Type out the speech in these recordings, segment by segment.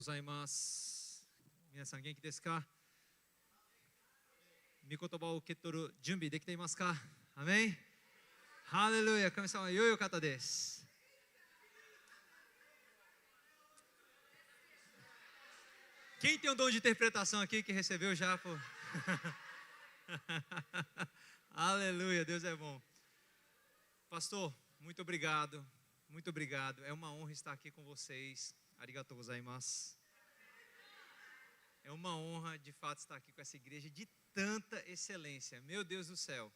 ございます。皆さん元気ですか？御言葉を受け取る準備できていますか？アメン。ハレルヤ。神様は良いお方です。Quem tem um dom de interpretação aqui que recebeu já, pô? Aleluia, Deus é bom. Pastor, muito obrigado. Muito obrigado. É uma honra estar aqui com vocês. Arigatou gozaimasu. É uma honra, de fato, estar aqui com essa igreja de tanta excelência. Meu Deus do céu.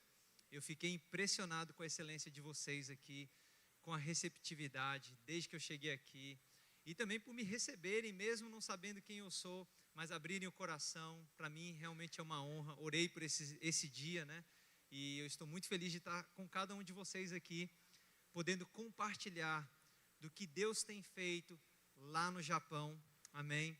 Eu fiquei impressionado com a excelência de vocês aqui, com a receptividade, desde que eu cheguei aqui. E também por me receberem, mesmo não sabendo quem eu sou, mas abrirem o coração. Para mim, realmente é uma honra. Orei por esse dia, né? E eu estou muito feliz de estar com cada um de vocês aqui, podendo compartilhar do que Deus tem feito lá no Japão, amém?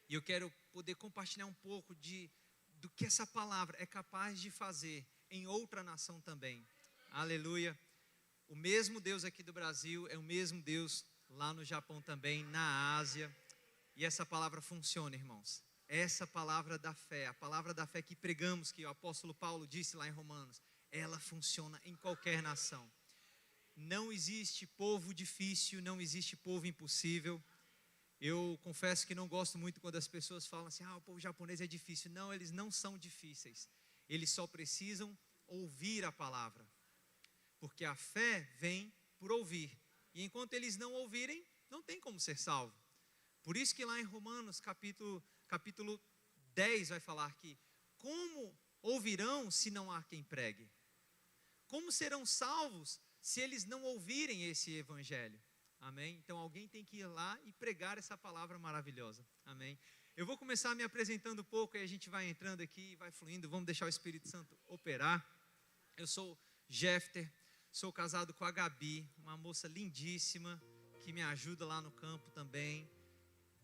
E eu quero poder compartilhar um pouco do que essa palavra é capaz de fazer em outra nação também, aleluia. O mesmo Deus aqui do Brasil é o mesmo Deus lá no Japão também, na Ásia, e essa palavra funciona, irmãos. Essa palavra da fé, a palavra da fé que pregamos, que o apóstolo Paulo disse lá em Romanos, ela funciona em qualquer nação. Não existe povo difícil, não existe povo impossível. Eu confesso que não gosto muito quando as pessoas falam assim, o povo japonês é difícil. Não, eles não são difíceis. Eles só precisam ouvir a palavra. Porque a fé vem por ouvir. E enquanto eles não ouvirem, não tem como ser salvo. Por isso que lá em Romanos capítulo 10 vai falar que como ouvirão se não há quem pregue? Como serão salvos se eles não ouvirem esse evangelho? Amém? Então alguém tem que ir lá e pregar essa palavra maravilhosa. Amém? Eu vou começar me apresentando um pouco e a gente vai entrando aqui e vai fluindo. Vamos deixar o Espírito Santo operar. Eu sou Jefter, sou casado com a Gabi, uma moça lindíssima que me ajuda lá no campo também.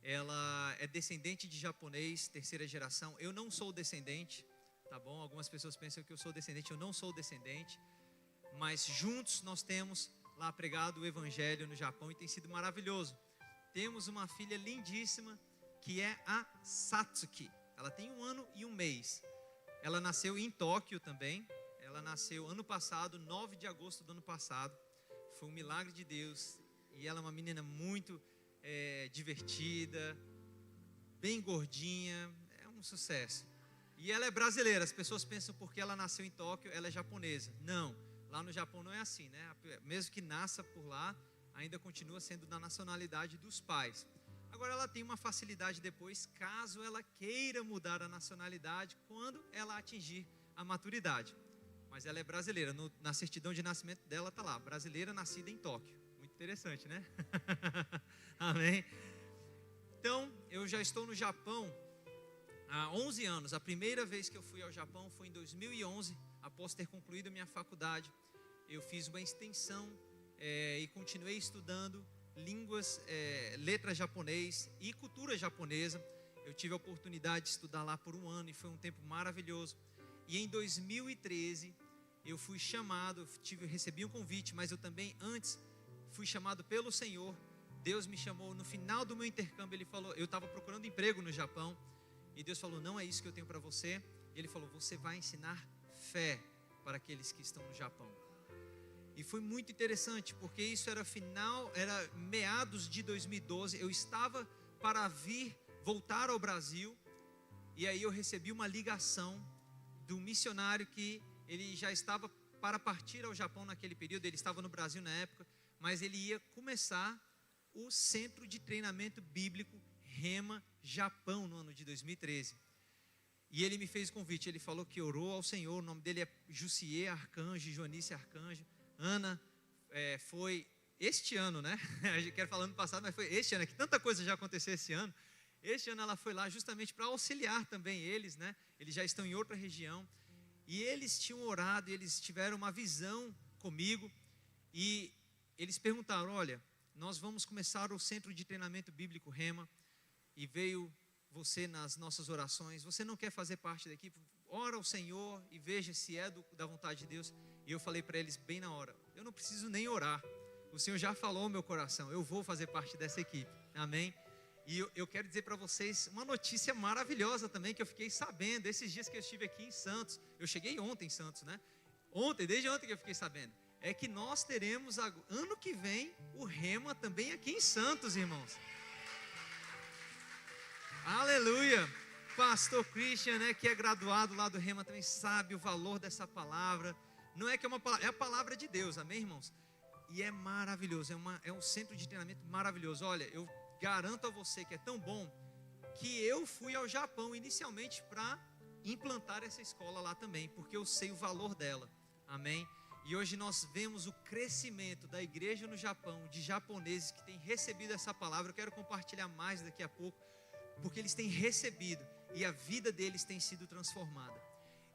Ela é descendente de japonês, terceira geração. Eu não sou descendente, tá bom? Algumas pessoas pensam que eu sou descendente, eu não sou descendente. Mas juntos nós temos lá pregado o evangelho no Japão e tem sido maravilhoso. Temos uma filha lindíssima que é a Satsuki. Ela tem 1 ano e 1 mês. Ela nasceu em Tóquio também. Ela nasceu ano passado, 9 de agosto do ano passado. Foi um milagre de Deus. E ela é uma menina muito divertida, bem gordinha, é um sucesso. E ela é brasileira. As pessoas pensam porque ela nasceu em Tóquio, ela é japonesa. Não. Lá no Japão não é assim, né? Mesmo que nasça por lá, ainda continua sendo da nacionalidade dos pais. Agora ela tem uma facilidade depois, caso ela queira mudar a nacionalidade, quando ela atingir a maturidade. Mas ela é brasileira, na certidão de nascimento dela está lá, brasileira nascida em Tóquio. Muito interessante, né? Amém? Então, eu já estou no Japão há 11 anos. A primeira vez que eu fui ao Japão foi em 2011, após ter concluído a minha faculdade. Eu fiz uma extensão e continuei estudando línguas, letras japonês e cultura japonesa. Eu tive a oportunidade de estudar lá por 1 ano e foi um tempo maravilhoso. E em 2013 eu fui chamado, recebi um convite, mas eu também antes fui chamado pelo Senhor. Deus me chamou no final do meu intercâmbio. Ele falou, eu estava procurando emprego no Japão e Deus falou, não é isso que eu tenho para você. Ele falou, você vai ensinar fé para aqueles que estão no Japão. E foi muito interessante, porque isso era meados de 2012, eu estava para voltar ao Brasil, e aí eu recebi uma ligação do missionário que ele já estava para partir ao Japão naquele período, ele estava no Brasil na época, mas ele ia começar o Centro de Treinamento Bíblico Rema Japão no ano de 2013. E ele me fez o convite, ele falou que orou ao Senhor, o nome dele é Jussier Arcanjo, Joanice Arcanjo. Ana, foi este ano, né? A gente quer falar ano passado, mas foi este ano, que tanta coisa já aconteceu esse ano. Este ano ela foi lá justamente para auxiliar também eles, né? Eles já estão em outra região. E eles tinham orado, e eles tiveram uma visão comigo. E eles perguntaram, olha, nós vamos começar o Centro de Treinamento Bíblico Rema. E veio você nas nossas orações, você não quer fazer parte da equipe? Ora ao Senhor e veja se é da vontade de Deus. E eu falei para eles bem na hora, eu não preciso nem orar, o Senhor já falou no meu coração, eu vou fazer parte dessa equipe, amém? E eu quero dizer para vocês uma notícia maravilhosa também, que eu fiquei sabendo, esses dias que eu estive aqui em Santos. Eu cheguei ontem em Santos, né? Desde ontem que eu fiquei sabendo. É que nós teremos, ano que vem, o Rema também aqui em Santos, irmãos. Aleluia! Pastor Christian, né, que é graduado lá do Rema, também sabe o valor dessa palavra. Não é que é uma palavra, é a palavra de Deus, amém, irmãos? E é maravilhoso, é um centro de treinamento maravilhoso. Olha, eu garanto a você que é tão bom, que eu fui ao Japão inicialmente para implantar essa escola lá também, porque eu sei o valor dela, amém? E hoje nós vemos o crescimento da igreja no Japão, de japoneses que têm recebido essa palavra. Eu quero compartilhar mais daqui a pouco, porque eles têm recebido e a vida deles tem sido transformada.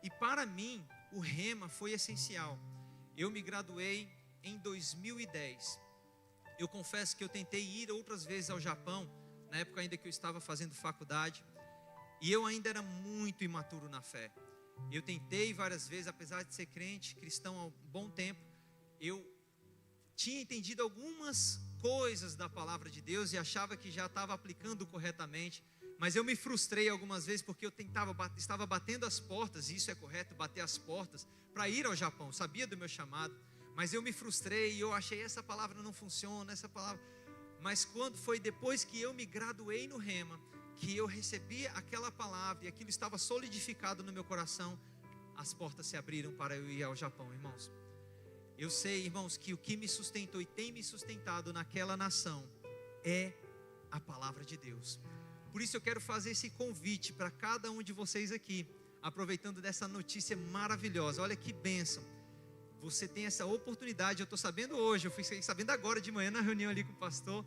E para mim, o Rema foi essencial. Eu me graduei em 2010. Eu confesso que eu tentei ir outras vezes ao Japão, na época ainda que eu estava fazendo faculdade, e eu ainda era muito imaturo na fé. Eu tentei várias vezes, apesar de ser crente, cristão há um bom tempo, eu tinha entendido algumas coisas da palavra de Deus e achava que já estava aplicando corretamente, mas eu me frustrei algumas vezes porque eu estava batendo as portas, e isso é correto, bater as portas, para ir ao Japão, sabia do meu chamado, mas eu me frustrei e eu achei essa palavra não funciona, essa palavra. Mas quando foi depois que eu me graduei no Rema, que eu recebi aquela palavra e aquilo estava solidificado no meu coração, as portas se abriram para eu ir ao Japão, irmãos. Eu sei, irmãos, que o que me sustentou e tem me sustentado naquela nação é a palavra de Deus. Por isso eu quero fazer esse convite para cada um de vocês aqui, aproveitando dessa notícia maravilhosa. Olha que bênção. Você tem essa oportunidade, eu estou sabendo hoje, eu fiquei sabendo agora de manhã na reunião ali com o pastor,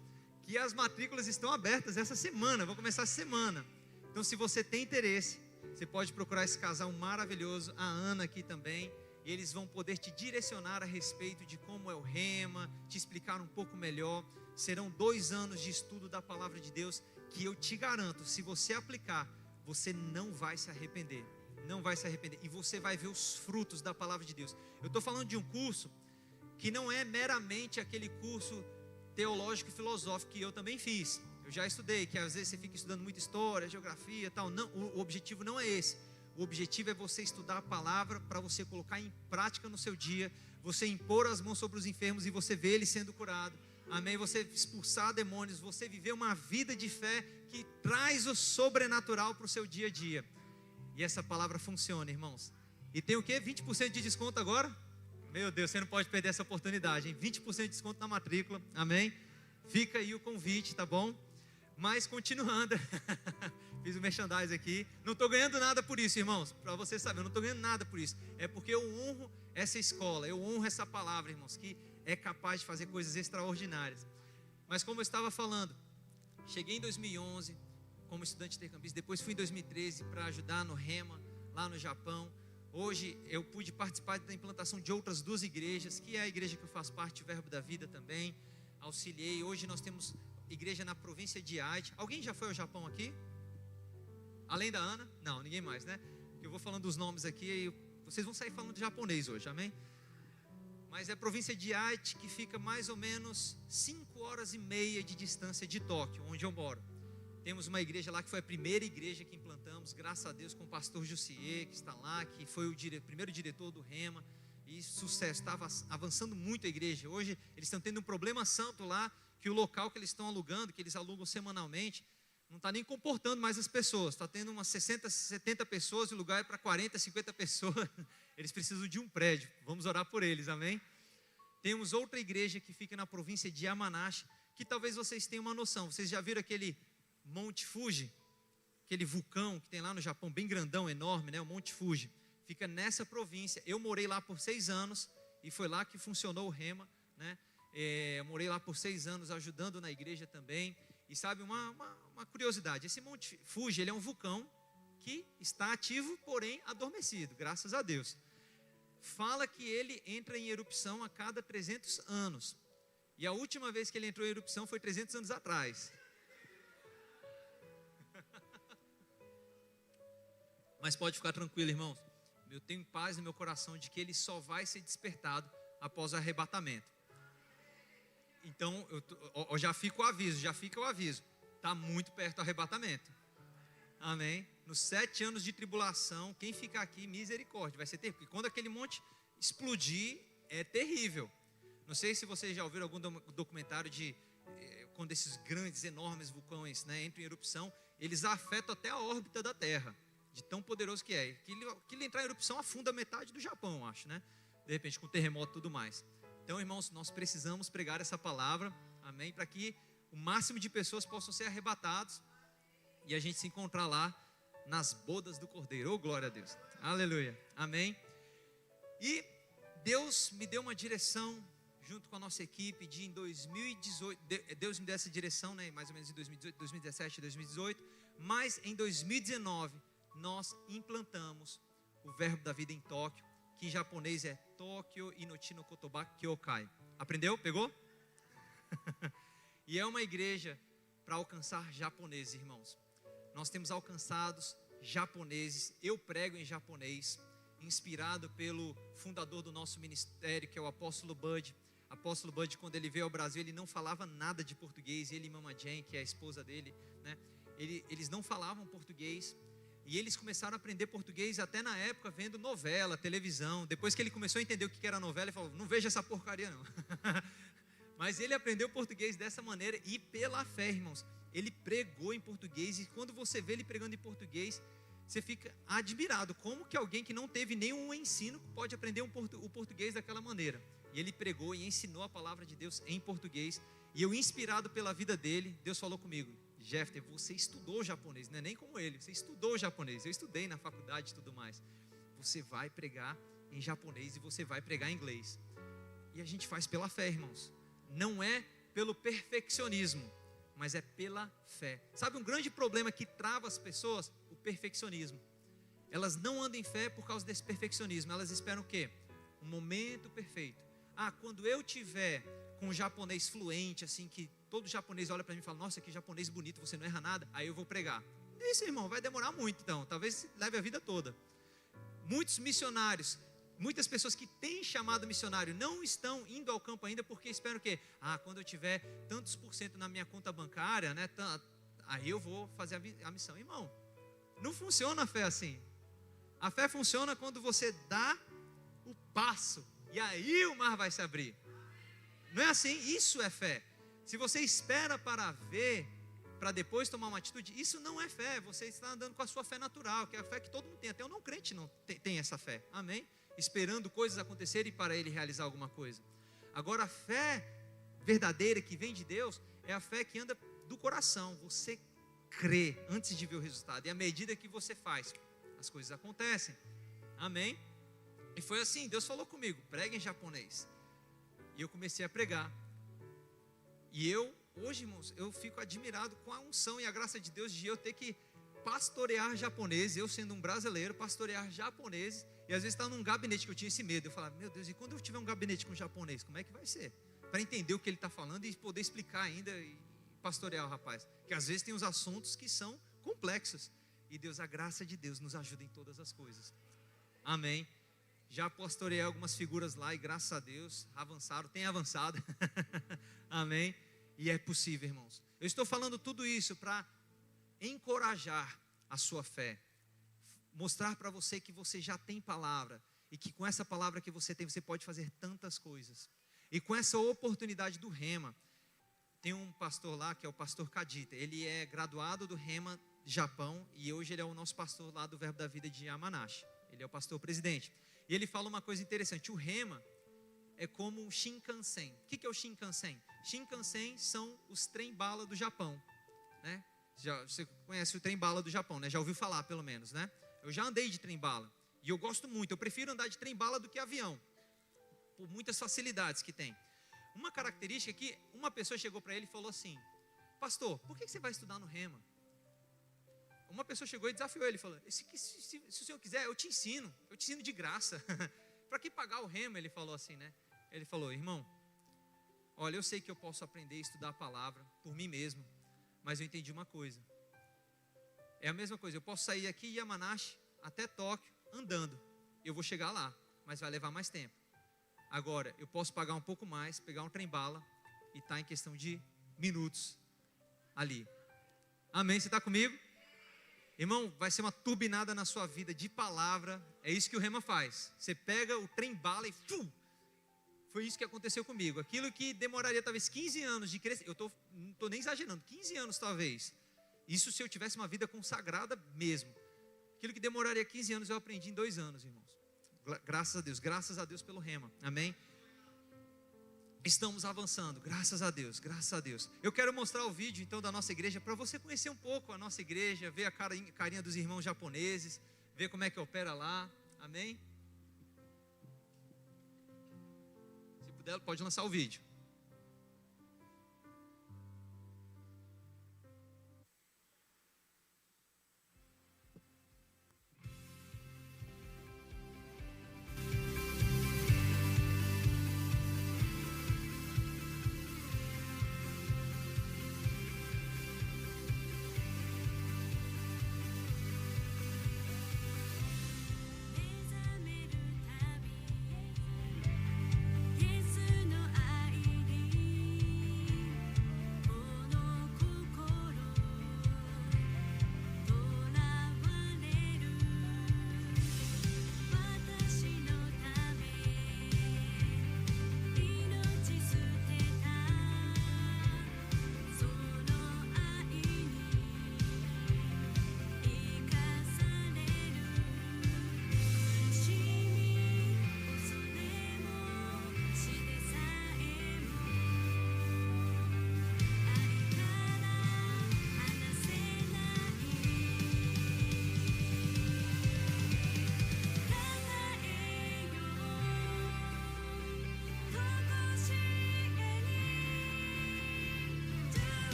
que as matrículas estão abertas essa semana, vou começar essa semana. Então se você tem interesse, você pode procurar esse casal maravilhoso, a Ana aqui também, e eles vão poder te direcionar a respeito de como é o Rema, te explicar um pouco melhor. Serão 2 anos de estudo da palavra de Deus, que eu te garanto, se você aplicar, você não vai se arrepender. Não vai se arrepender, e você vai ver os frutos da palavra de Deus. Eu estou falando de um curso que não é meramente aquele curso teológico e filosófico que eu também fiz. Eu já estudei, que às vezes você fica estudando muita história, geografia e tal. Não, o objetivo não é esse. O objetivo é você estudar a palavra para você colocar em prática no seu dia, você impor as mãos sobre os enfermos e você ver eles sendo curados. Amém? Você expulsar demônios, você viver uma vida de fé que traz o sobrenatural para o seu dia a dia. E essa palavra funciona, irmãos. E tem o quê? 20% de desconto agora? Meu Deus, você não pode perder essa oportunidade, hein? 20% de desconto na matrícula, amém? Fica aí o convite, tá bom? Mas continuando, fiz o merchandising aqui. Não estou ganhando nada por isso, irmãos. Para você saber, eu não estou ganhando nada por isso. É porque eu honro essa escola, eu honro essa palavra, irmãos, que é capaz de fazer coisas extraordinárias. Mas como eu estava falando, cheguei em 2011 como estudante intercambista, depois fui em 2013 para ajudar no Rema, lá no Japão. Hoje eu pude participar da implantação de outras 2 igrejas, que é a igreja que eu faço parte, o Verbo da Vida também, auxiliei. Hoje nós temos igreja na província de Aichi. Alguém já foi ao Japão aqui? Além da Ana? Não, ninguém mais, né? Eu vou falando dos nomes aqui e vocês vão sair falando de japonês hoje, amém? Mas é a província de Aichi, que fica mais ou menos 5 horas e meia de distância de Tóquio, onde eu moro. Temos uma igreja lá que foi a primeira igreja que implantamos, graças a Deus, com o pastor Jussier, que está lá, que foi o primeiro diretor do Rema, e sucesso, estava avançando muito a igreja. Hoje eles estão tendo um problema santo lá, que o local que eles estão alugando, que eles alugam semanalmente, não está nem comportando mais as pessoas, está tendo umas 60, 70 pessoas, e o lugar é para 40, 50 pessoas, eles precisam de um prédio, vamos orar por eles, amém? Temos outra igreja que fica na província de Yamanashi, que talvez vocês tenham uma noção. Vocês já viram aquele Monte Fuji, aquele vulcão que tem lá no Japão, bem grandão, enorme, né? O Monte Fuji, fica nessa província. Eu morei lá por 6 anos, e foi lá que funcionou o Rema, né? Eu morei lá por 6 anos, ajudando na igreja também. E sabe uma curiosidade, esse Monte Fuji, ele é um vulcão que está ativo, porém adormecido, graças a Deus. Fala que ele entra em erupção a cada 300 anos, e a última vez que ele entrou em erupção foi 300 anos atrás. Mas pode ficar tranquilo, irmãos, eu tenho paz no meu coração de que ele só vai ser despertado após o arrebatamento. Então, eu já fica o aviso, Está muito perto do arrebatamento. Amém? Nos 7 anos de tribulação, quem ficar aqui, misericórdia, vai ser terrível. Porque quando aquele monte explodir, é terrível. Não sei se vocês já ouviram algum documentário de quando esses grandes, enormes vulcões, né, entram em erupção, eles afetam até a órbita da Terra, de tão poderoso que é. Que ele entrar em erupção afunda metade do Japão, acho, né? De repente, com terremoto e tudo mais. Então, irmãos, nós precisamos pregar essa palavra, amém? Para que o máximo de pessoas possam ser arrebatados e a gente se encontrar lá nas bodas do Cordeiro. Oh, glória a Deus. Aleluia. Amém. E Deus me deu uma direção junto com a nossa equipe de em 2018. Deus me deu essa direção, né, mais ou menos em 2018, 2017, 2018. Mas em 2019 nós implantamos o Verbo da Vida em Tóquio, que em japonês é Tokyo Inochi no Kotoba Kyokai. Aprendeu? Pegou? E é uma igreja para alcançar japoneses, irmãos. Nós temos alcançados japoneses. Eu prego em japonês, inspirado pelo fundador do nosso ministério, que é o apóstolo Bud. Apóstolo Bud, quando ele veio ao Brasil, ele não falava nada de português. Ele e Mama Jane, que é a esposa dele, né? Eles não falavam português. E eles começaram a aprender português até na época vendo novela, televisão. Depois que ele começou a entender o que era novela, ele falou, não vejo essa porcaria não. Mas ele aprendeu português dessa maneira e pela fé, irmãos. Ele pregou em português e quando você vê ele pregando em português, você fica admirado. Como que alguém que não teve nenhum ensino pode aprender o português daquela maneira? E ele pregou e ensinou a palavra de Deus em português. E eu, inspirado pela vida dele, Deus falou comigo, Jefter, você estudou japonês, não é nem como ele, você estudou japonês, eu estudei na faculdade e tudo mais. Você vai pregar em japonês e você vai pregar em inglês. E a gente faz pela fé, irmãos. Não é pelo perfeccionismo, mas é pela fé. Sabe um grande problema que trava as pessoas? O perfeccionismo. Elas não andam em fé por causa desse perfeccionismo. Elas esperam o quê? Um momento perfeito. Quando eu tiver com um japonês fluente, assim, que todo japonês olha para mim e fala, nossa, que japonês bonito, você não erra nada, aí eu vou pregar. Isso, irmão, vai demorar muito então, talvez leve a vida toda. Muitos missionários, muitas pessoas que têm chamado missionário não estão indo ao campo ainda porque esperam o quê? Quando eu tiver tantos % na minha conta bancária, né, aí eu vou fazer a missão. Irmão, não funciona a fé assim. A fé funciona quando você dá o passo e aí o mar vai se abrir. Não é assim? Isso é fé. Se você espera para ver, para depois tomar uma atitude, isso não é fé. Você está andando com a sua fé natural, que é a fé que todo mundo tem. Até o não crente não tem essa fé. Amém? Esperando coisas acontecerem para ele realizar alguma coisa. Agora a fé verdadeira que vem de Deus é a fé que anda do coração. Você crê antes de ver o resultado. E à medida que você faz, as coisas acontecem. Amém? E foi assim, Deus falou comigo, prega em japonês. E eu comecei a pregar. E hoje, irmãos, eu fico admirado com a unção e a graça de Deus de eu ter que pastorear japoneses, eu sendo um brasileiro, pastorear japoneses, e às vezes estava num gabinete que eu tinha esse medo, eu falava, meu Deus, e quando eu tiver um gabinete com japonês, como é que vai ser? Para entender o que ele está falando e poder explicar ainda e pastorear o rapaz, que às vezes tem uns assuntos que são complexos, e Deus, a graça de Deus nos ajuda em todas as coisas. Amém. Já pastoreei algumas figuras lá e graças a Deus avançaram, tem avançado. Amém. E é possível, irmãos. Eu estou falando tudo isso para encorajar a sua fé, mostrar para você que você já tem palavra e que com essa palavra que você tem, você pode fazer tantas coisas. E com essa oportunidade do Rema, tem um pastor lá que é o pastor Kadita. Ele é graduado do Rema Japão e hoje ele é o nosso pastor lá do Verbo da Vida de Yamanashi. Ele é o pastor presidente. E ele fala uma coisa interessante, o Rema é como um Shinkansen. O que é o Shinkansen? Shinkansen são os trem-bala do Japão, né? Você conhece o trem-bala do Japão, né? Já ouviu falar pelo menos, né? Eu já andei de trem-bala e eu gosto muito, eu prefiro andar de trem-bala do que avião, por muitas facilidades que tem. Uma característica que uma pessoa chegou para ele e falou assim, pastor, por que você vai estudar no Rema? Uma pessoa chegou e desafiou ele, falou, se o senhor quiser, eu te ensino de graça. Para que pagar o Rema? Ele falou assim, né? Ele falou, irmão, olha, eu sei que eu posso aprender a estudar a palavra por mim mesmo, mas eu entendi uma coisa. É a mesma coisa, eu posso sair aqui de Yamanashi até Tóquio andando. Eu vou chegar lá, mas vai levar mais tempo. Agora, eu posso pagar um pouco mais, pegar um trem-bala e estar em questão de minutos ali. Amém? Você está comigo? Irmão, vai ser uma turbinada na sua vida de palavra. É isso que o Rema faz. Você pega o trem bala e foi isso que aconteceu comigo. Aquilo que demoraria talvez 15 anos de crescer. Não estou nem exagerando, 15 anos talvez. Isso se eu tivesse uma vida consagrada mesmo. Aquilo que demoraria 15 anos eu aprendi em 2 anos, irmãos. Graças a Deus pelo Rema. Amém? Estamos avançando, graças a Deus, graças a Deus. Eu quero mostrar o vídeo então da nossa igreja para você conhecer um pouco a nossa igreja, ver a carinha dos irmãos japoneses, ver como é que opera lá. Amém? Se puder, pode lançar o vídeo.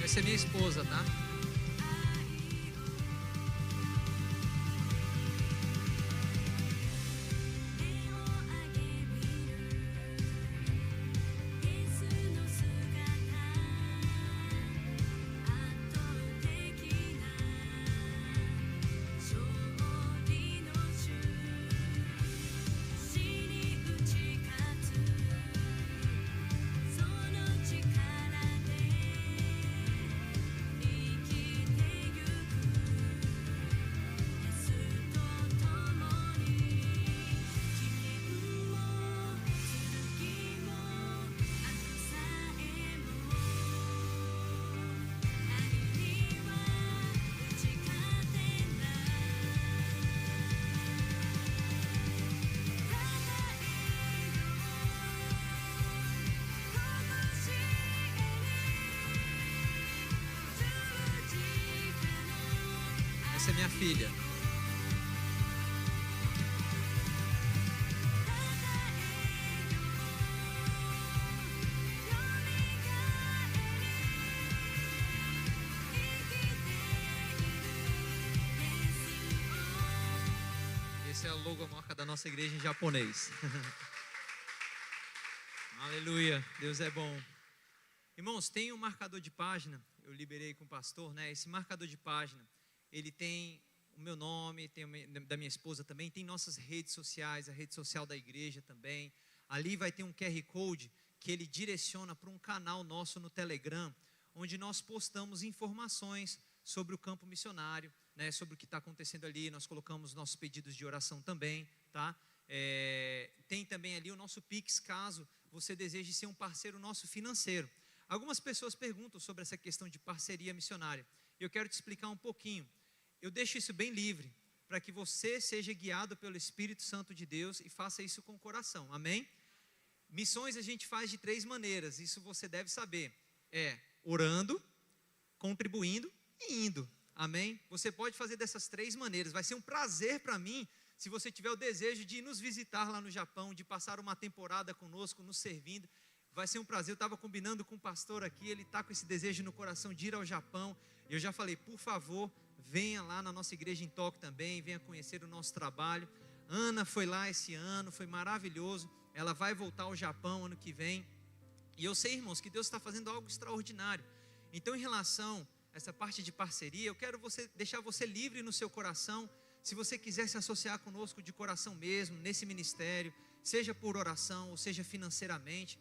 Essa é minha esposa, tá? Essa é minha filha. Esse é o logo, a marca da nossa igreja em japonês. Aleluia, Deus é bom. Irmãos, tem um marcador de página, eu liberei com o pastor, né? Esse marcador de página, ele tem o meu nome, tem da minha esposa também, tem nossas redes sociais, a rede social da igreja também. Ali vai ter um QR Code que ele direciona para um canal nosso no Telegram, onde nós postamos informações sobre o campo missionário, né, sobre o que está acontecendo ali. Nós colocamos nossos pedidos de oração também, tá? Tem também ali o nosso Pix, caso você deseje ser um parceiro nosso financeiro. Algumas pessoas perguntam sobre essa questão de parceria missionária. Eu quero te explicar um pouquinho. Eu deixo isso bem livre, para que você seja guiado pelo Espírito Santo de Deus e faça isso com o coração, amém? Missões a gente faz de 3 maneiras, isso você deve saber. Orando, contribuindo e indo, amém? Você pode fazer dessas 3 maneiras. Vai ser um prazer para mim, se você tiver o desejo de nos visitar lá no Japão, de passar uma temporada conosco, nos servindo. Vai ser um prazer. Eu estava combinando com o pastor aqui, ele está com esse desejo no coração de ir ao Japão. Eu já falei, por favor, venha lá na nossa igreja em Tóquio também, venha conhecer o nosso trabalho. Ana foi lá esse ano, foi maravilhoso. Ela vai voltar ao Japão ano que vem. E eu sei, irmãos, que Deus está fazendo algo extraordinário. Então, em relação a essa parte de parceria, eu quero deixar você livre no seu coração. Se você quiser se associar conosco de coração mesmo, nesse ministério, seja por oração ou seja financeiramente,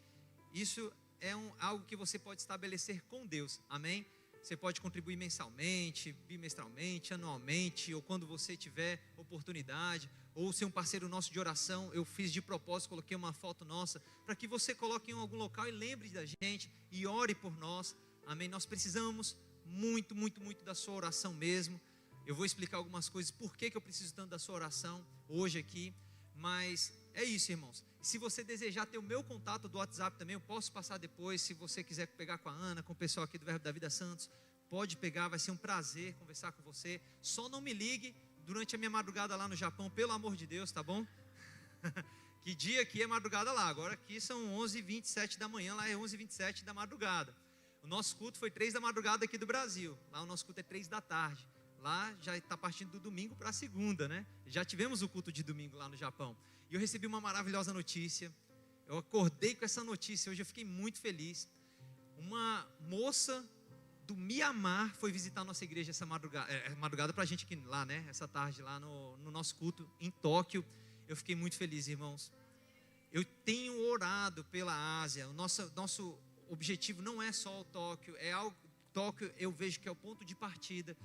isso é algo que você pode estabelecer com Deus, amém? Você pode contribuir mensalmente, bimestralmente, anualmente, ou quando você tiver oportunidade, ou ser um parceiro nosso de oração. Eu fiz de propósito, coloquei uma foto nossa, para que você coloque em algum local e lembre da gente e ore por nós, amém? Nós precisamos muito, muito, muito da sua oração mesmo. Eu vou explicar algumas coisas, por que eu preciso tanto da sua oração hoje aqui, mas é isso, irmãos. Se você desejar ter o meu contato do WhatsApp também, eu posso passar depois. Se você quiser pegar com a Ana, com o pessoal aqui do Verbo da Vida Santos, pode pegar, vai ser um prazer conversar com você. Só não me ligue durante a minha madrugada lá no Japão, pelo amor de Deus, tá bom? Que dia aqui é madrugada lá, agora aqui são 11h27 da manhã, lá é 11h27 da madrugada. O nosso culto foi 3 da madrugada aqui do Brasil, lá o nosso culto é 3 da tarde. Lá já está partindo do domingo para a segunda, né? Já tivemos o culto de domingo lá no Japão. E eu recebi uma maravilhosa notícia. Eu acordei com essa notícia hoje, eu fiquei muito feliz. Uma moça do Mianmar foi visitar a nossa igreja essa madrugada. Madrugada para a gente aqui lá, né? Essa tarde lá no nosso culto em Tóquio. Eu fiquei muito feliz, irmãos. Eu tenho orado pela Ásia. O nosso objetivo não é só o Tóquio. Tóquio eu vejo que é o ponto de partida.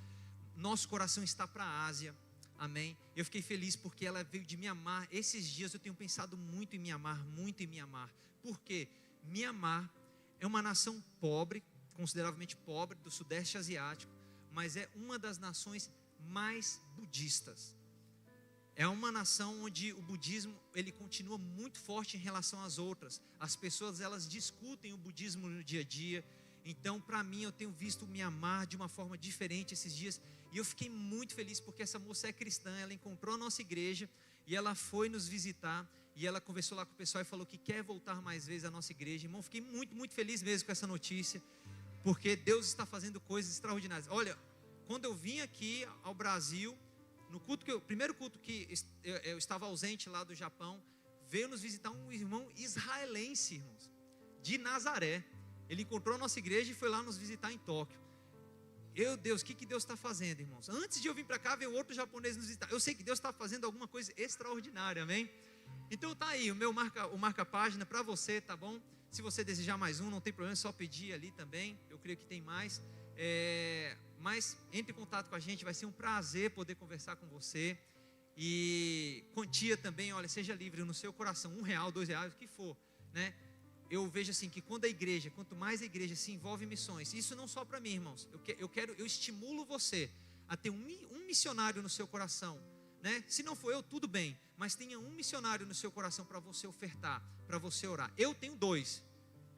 Nosso coração está para a Ásia, amém? Eu fiquei feliz porque ela veio de Mianmar. Esses dias eu tenho pensado muito em Mianmar, muito em Mianmar. Por quê? Mianmar é uma nação pobre, consideravelmente pobre, do Sudeste Asiático, mas é uma das nações mais budistas. É uma nação onde o budismo ele continua muito forte em relação às outras. As pessoas elas discutem o budismo no dia a dia. Então, para mim, eu tenho visto o Mianmar de uma forma diferente esses dias. E eu fiquei muito feliz porque essa moça é cristã. Ela encontrou a nossa igreja e ela foi nos visitar. E ela conversou lá com o pessoal e falou que quer voltar mais vezes à nossa igreja. Irmão, fiquei muito, muito feliz mesmo com essa notícia. Porque Deus está fazendo coisas extraordinárias. Olha, quando eu vim aqui ao Brasil, no primeiro culto que eu estava ausente lá do Japão, veio nos visitar um irmão israelense, irmãos, de Nazaré. Ele encontrou a nossa igreja e foi lá nos visitar em Tóquio. Meu Deus, o que Deus está fazendo, irmãos? Antes de eu vir para cá, veio outro japonês nos visitar. Eu sei que Deus está fazendo alguma coisa extraordinária, amém? Então tá aí, o marca-página para você, tá bom? Se você desejar mais um, não tem problema, é só pedir ali também. Eu creio que tem mais. Mas entre em contato com a gente, vai ser um prazer poder conversar com você. E quantia também, olha, seja livre no seu coração, R$1, R$2, o que for, né? Eu vejo assim que quanto mais a igreja se envolve em missões, isso não só para mim, irmãos, eu estimulo você a ter um missionário no seu coração, né? Se não for eu, tudo bem, mas tenha um missionário no seu coração para você ofertar, para você orar. Eu tenho 2,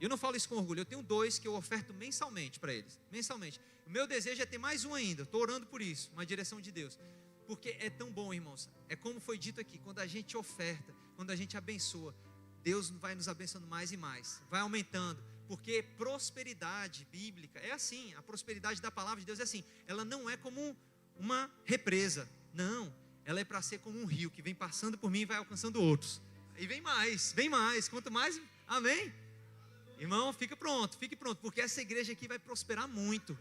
eu não falo isso com orgulho, eu tenho 2 que eu oferto mensalmente para eles, mensalmente. O meu desejo é ter mais um ainda, estou orando por isso, uma direção de Deus, porque é tão bom, irmãos, é como foi dito aqui, quando a gente oferta, quando a gente abençoa, Deus vai nos abençoando mais e mais, vai aumentando, porque prosperidade bíblica é assim, a prosperidade da palavra de Deus é assim, ela não é como uma represa, não, ela é para ser como um rio que vem passando por mim e vai alcançando outros, e vem mais, quanto mais, amém? Irmão, fique pronto, porque essa igreja aqui vai prosperar muito.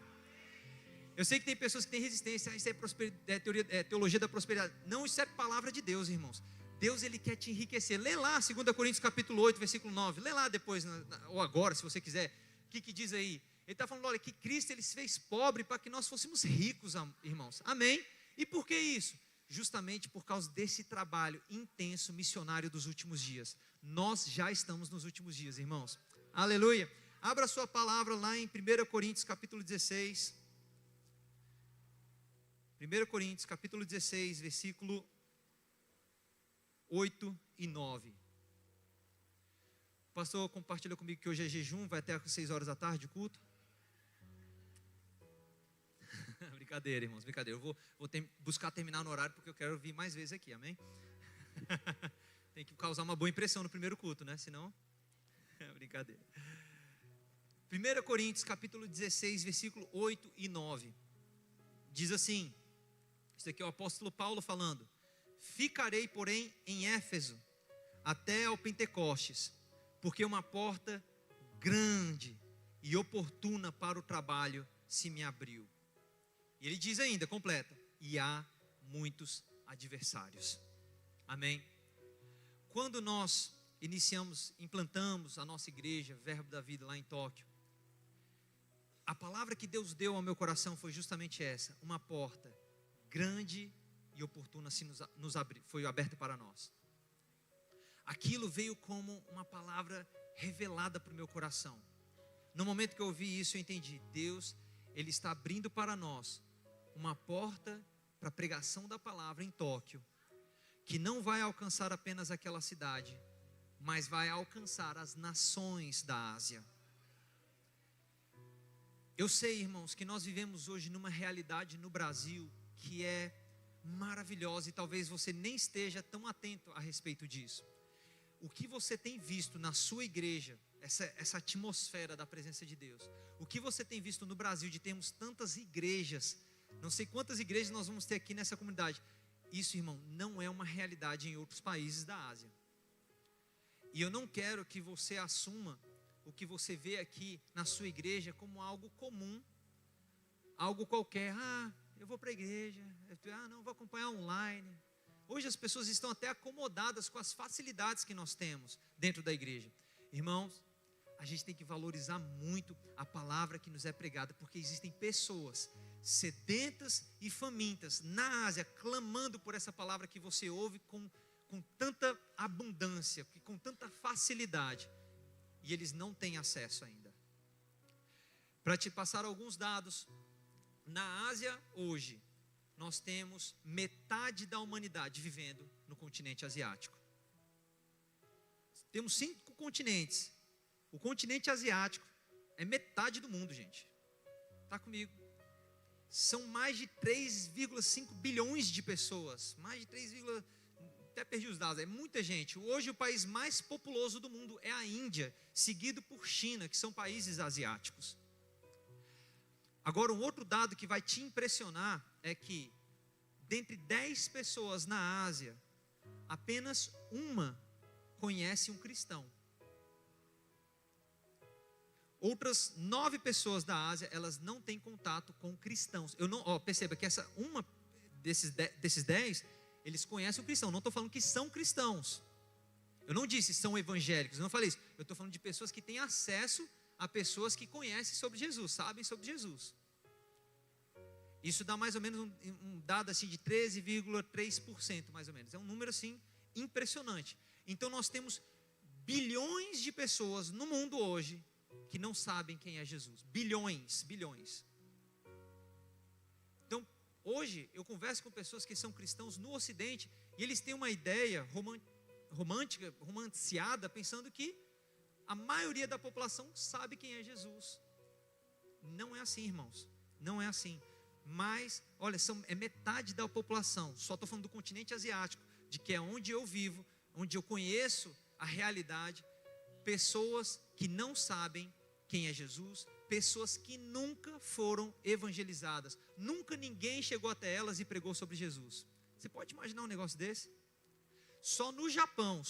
Eu sei que tem pessoas que têm resistência, isso é teologia da prosperidade, não, isso é palavra de Deus, irmãos. Deus ele quer te enriquecer. Lê lá 2 Coríntios capítulo 8, versículo 9. Lê lá depois, ou agora, se você quiser. O que diz aí? Ele está falando, olha, que Cristo ele se fez pobre para que nós fôssemos ricos, irmãos. Amém? E por que isso? Justamente por causa desse trabalho intenso, missionário dos últimos dias. Nós já estamos nos últimos dias, irmãos. Aleluia. Abra a sua palavra lá em 1 Coríntios capítulo 16. 1 Coríntios capítulo 16, versículo 8 e 9. O pastor compartilhou comigo que hoje é jejum, vai até às 6 horas da tarde o culto. Brincadeira, irmãos, brincadeira. Eu vou buscar terminar no horário porque eu quero vir mais vezes aqui, amém? Tem que causar uma boa impressão no primeiro culto, né? Senão, brincadeira. 1 Coríntios capítulo 16, versículo 8 e 9. Diz assim, isso aqui é o apóstolo Paulo falando: ficarei, porém, em Éfeso até ao Pentecostes, porque uma porta grande e oportuna para o trabalho se me abriu. E ele diz ainda, completa, e há muitos adversários. Amém? Quando nós implantamos a nossa igreja, Verbo da Vida, lá em Tóquio, a palavra que Deus deu ao meu coração foi justamente essa: uma porta grande e oportuna foi aberta para nós. Aquilo veio como uma palavra revelada para o meu coração. No momento que eu ouvi isso, eu entendi: Deus, Ele está abrindo para nós uma porta para a pregação da palavra em Tóquio, que não vai alcançar apenas aquela cidade, mas vai alcançar as nações da Ásia. Eu sei, irmãos, que nós vivemos hoje numa realidade no Brasil que é maravilhosa e talvez você nem esteja tão atento a respeito disso. O que você tem visto na sua igreja, essa atmosfera da presença de Deus, o que você tem visto no Brasil de termos tantas igrejas, não sei quantas igrejas nós vamos ter aqui nessa comunidade, isso, irmão, não é uma realidade em outros países da Ásia. E eu não quero que você assuma o que você vê aqui na sua igreja como algo comum, algo qualquer. Eu vou para a igreja, não, vou acompanhar online. Hoje as pessoas estão até acomodadas com as facilidades que nós temos dentro da igreja. Irmãos, a gente tem que valorizar muito a palavra que nos é pregada, porque existem pessoas sedentas e famintas na Ásia, clamando por essa palavra que você ouve com tanta abundância, com tanta facilidade, e eles não têm acesso ainda. Para te passar alguns dados, na Ásia hoje, nós temos metade da humanidade vivendo no continente asiático. Temos 5 continentes. O continente asiático é metade do mundo, gente. Está comigo? São mais de 3,5 bilhões de pessoas. Mais de 3, até perdi os dados, é muita gente. Hoje o país mais populoso do mundo é a Índia, seguido por China, que são países asiáticos. Agora, um outro dado que vai te impressionar é que, dentre 10 pessoas na Ásia, apenas uma conhece um cristão. Outras 9 pessoas da Ásia, elas não têm contato com cristãos. Perceba que uma desses 10, eles conhecem o cristão. Não estou falando que são cristãos. Eu não disse são evangélicos, eu não falei isso. Eu estou falando de pessoas que têm acesso a pessoas que conhecem sobre Jesus, sabem sobre Jesus. Isso dá mais ou menos um dado assim de 13,3% mais ou menos. É um número assim impressionante. Então nós temos bilhões de pessoas no mundo hoje que não sabem quem é Jesus. Bilhões. Então hoje eu converso com pessoas que são cristãos no Ocidente e eles têm uma ideia romanceada, pensando que a maioria da população sabe quem é Jesus. Não é assim, irmãos. Não é assim. Mas, olha, é metade da população. Só estou falando do continente asiático, de que é onde eu vivo, onde eu conheço a realidade. Pessoas que não sabem quem é Jesus, pessoas que nunca foram evangelizadas, nunca ninguém chegou até elas e pregou sobre Jesus. Você pode imaginar um negócio desse? Só no Japão,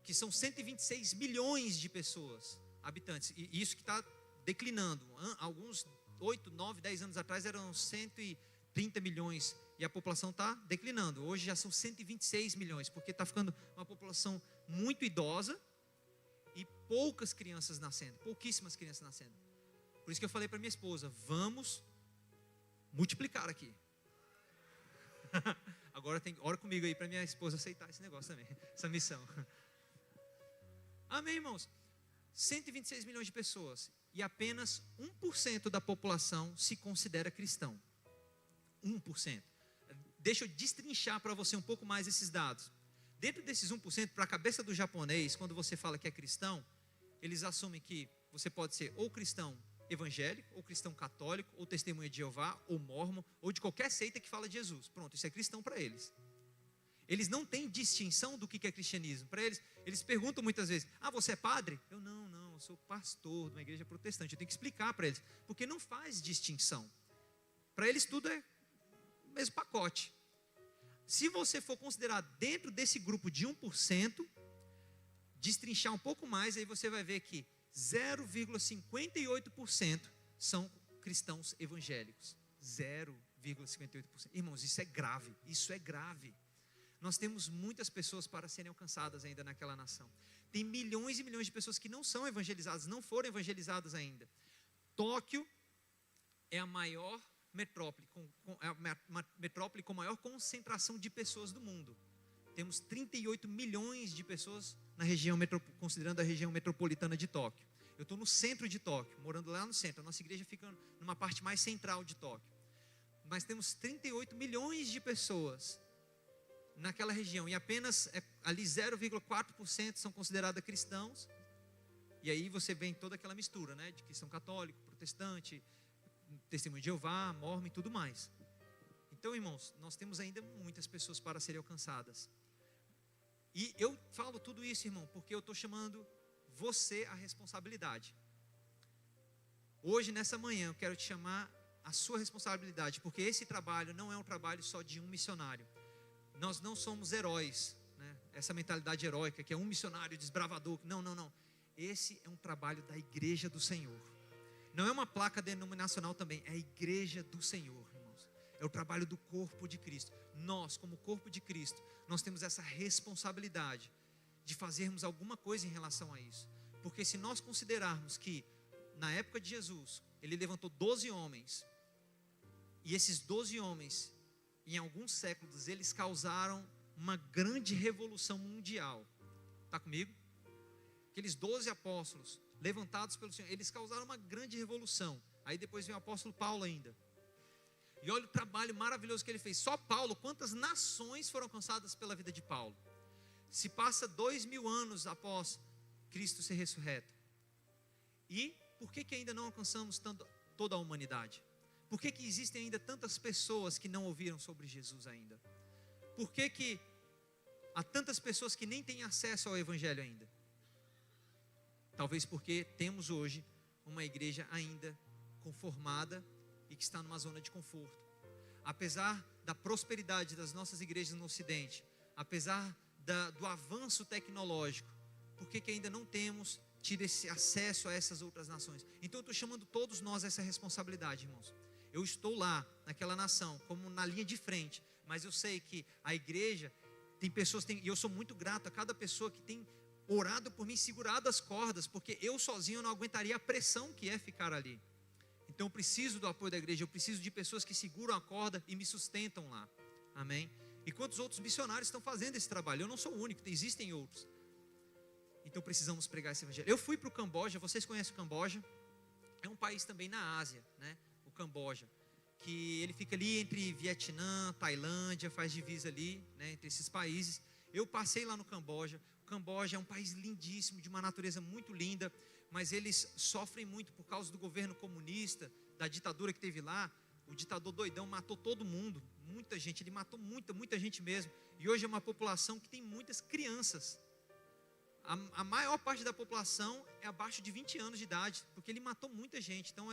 que são 126 milhões de pessoas, habitantes, e isso que está declinando. Alguns 8, 9, 10 anos atrás eram 130 milhões e a população está declinando. Hoje já são 126 milhões, porque está ficando uma população muito idosa e pouquíssimas crianças nascendo. Por isso que eu falei para minha esposa: vamos multiplicar aqui. Agora ora comigo aí para minha esposa aceitar esse negócio também, essa missão. Amém, irmãos? 126 milhões de pessoas e apenas 1% da população se considera cristão. 1%. Deixa eu destrinchar para você um pouco mais esses dados. Dentro desses 1%, para a cabeça do japonês, quando você fala que é cristão, eles assumem que você pode ser ou cristão evangélico, ou cristão católico, ou testemunha de Jeová, ou mórmon, ou de qualquer seita que fala de Jesus. Pronto, isso é cristão para eles. Eles não têm distinção do que é cristianismo. Para eles perguntam muitas vezes: você é padre? Eu não, eu sou pastor de uma igreja protestante. Eu tenho que explicar para eles, porque não faz distinção. Para eles tudo é o mesmo pacote. Se você for considerar dentro desse grupo de 1%, destrinchar um pouco mais, aí você vai ver que 0,58% são cristãos evangélicos. 0,58%. Irmãos, isso é grave. nós temos muitas pessoas para serem alcançadas ainda naquela nação. Tem milhões e milhões de pessoas que não são evangelizadas, não foram evangelizadas ainda. Tóquio é a maior metrópole, uma metrópole com maior concentração de pessoas do mundo. Temos 38 milhões de pessoas na região, considerando a região metropolitana de Tóquio. Eu estou no centro de Tóquio, morando lá no centro. A nossa igreja fica numa parte mais central de Tóquio. Mas temos 38 milhões de pessoas naquela região. E apenas ali 0,4% são consideradas cristãos. E aí você vê toda aquela mistura, né? De cristão católico, protestante, testemunho de Jeová, mórmon e tudo mais. Então, irmãos, nós temos ainda muitas pessoas para serem alcançadas. E eu falo tudo isso, irmão, porque eu estou chamando você à responsabilidade. Hoje, nessa manhã, eu quero te chamar a sua responsabilidade, porque esse trabalho não é um trabalho só de um missionário. Nós não somos heróis, né? Essa mentalidade heróica, que é um missionário desbravador. Não. Esse é um trabalho da igreja do Senhor. Não é uma placa denominacional também, é a igreja do Senhor, irmãos. É o trabalho do corpo de Cristo. Nós, como corpo de Cristo, nós temos essa responsabilidade de fazermos alguma coisa em relação a isso. Porque se nós considerarmos que, na época de Jesus, ele levantou 12 homens, e esses 12 homens, em alguns séculos, eles causaram uma grande revolução mundial. Está comigo? Aqueles 12 apóstolos, levantados pelo Senhor, eles causaram uma grande revolução. Aí depois vem o apóstolo Paulo ainda. E olha o trabalho maravilhoso que ele fez. Só Paulo, quantas nações foram alcançadas pela vida de Paulo? Se passa 2000 anos após Cristo ser ressurreto. E por que ainda não alcançamos toda a humanidade? Por que existem ainda tantas pessoas que não ouviram sobre Jesus ainda? Por que há tantas pessoas que nem têm acesso ao Evangelho ainda? Talvez porque temos hoje uma igreja ainda conformada e que está numa zona de conforto. Apesar da prosperidade das nossas igrejas no Ocidente, apesar do avanço tecnológico, por que ainda não temos tido esse acesso a essas outras nações? Então eu estou chamando todos nós a essa responsabilidade, irmãos. Eu estou lá, naquela nação, como na linha de frente, mas eu sei que a igreja, tem pessoas, e eu sou muito grato a cada pessoa que tem orado por mim, segurado as cordas, porque eu sozinho não aguentaria a pressão que é ficar ali. Então eu preciso do apoio da igreja, eu preciso de pessoas que seguram a corda e me sustentam lá, amém? E quantos outros missionários estão fazendo esse trabalho? Eu não sou o único, existem outros. Então precisamos pregar esse evangelho. Eu fui para o Camboja, vocês conhecem o Camboja? É um país também na Ásia, né? O Camboja, que ele fica ali entre Vietnã, Tailândia, faz divisa ali, né? Entre esses países. Eu passei lá no Camboja. O Camboja é um país lindíssimo, de uma natureza muito linda, mas eles sofrem muito por causa do governo comunista, da ditadura que teve lá. O ditador doidão matou todo mundo, muita gente, ele matou muita gente mesmo. E hoje é uma população que tem muitas crianças. A maior parte da população é abaixo de 20 anos de idade, porque ele matou muita gente. Então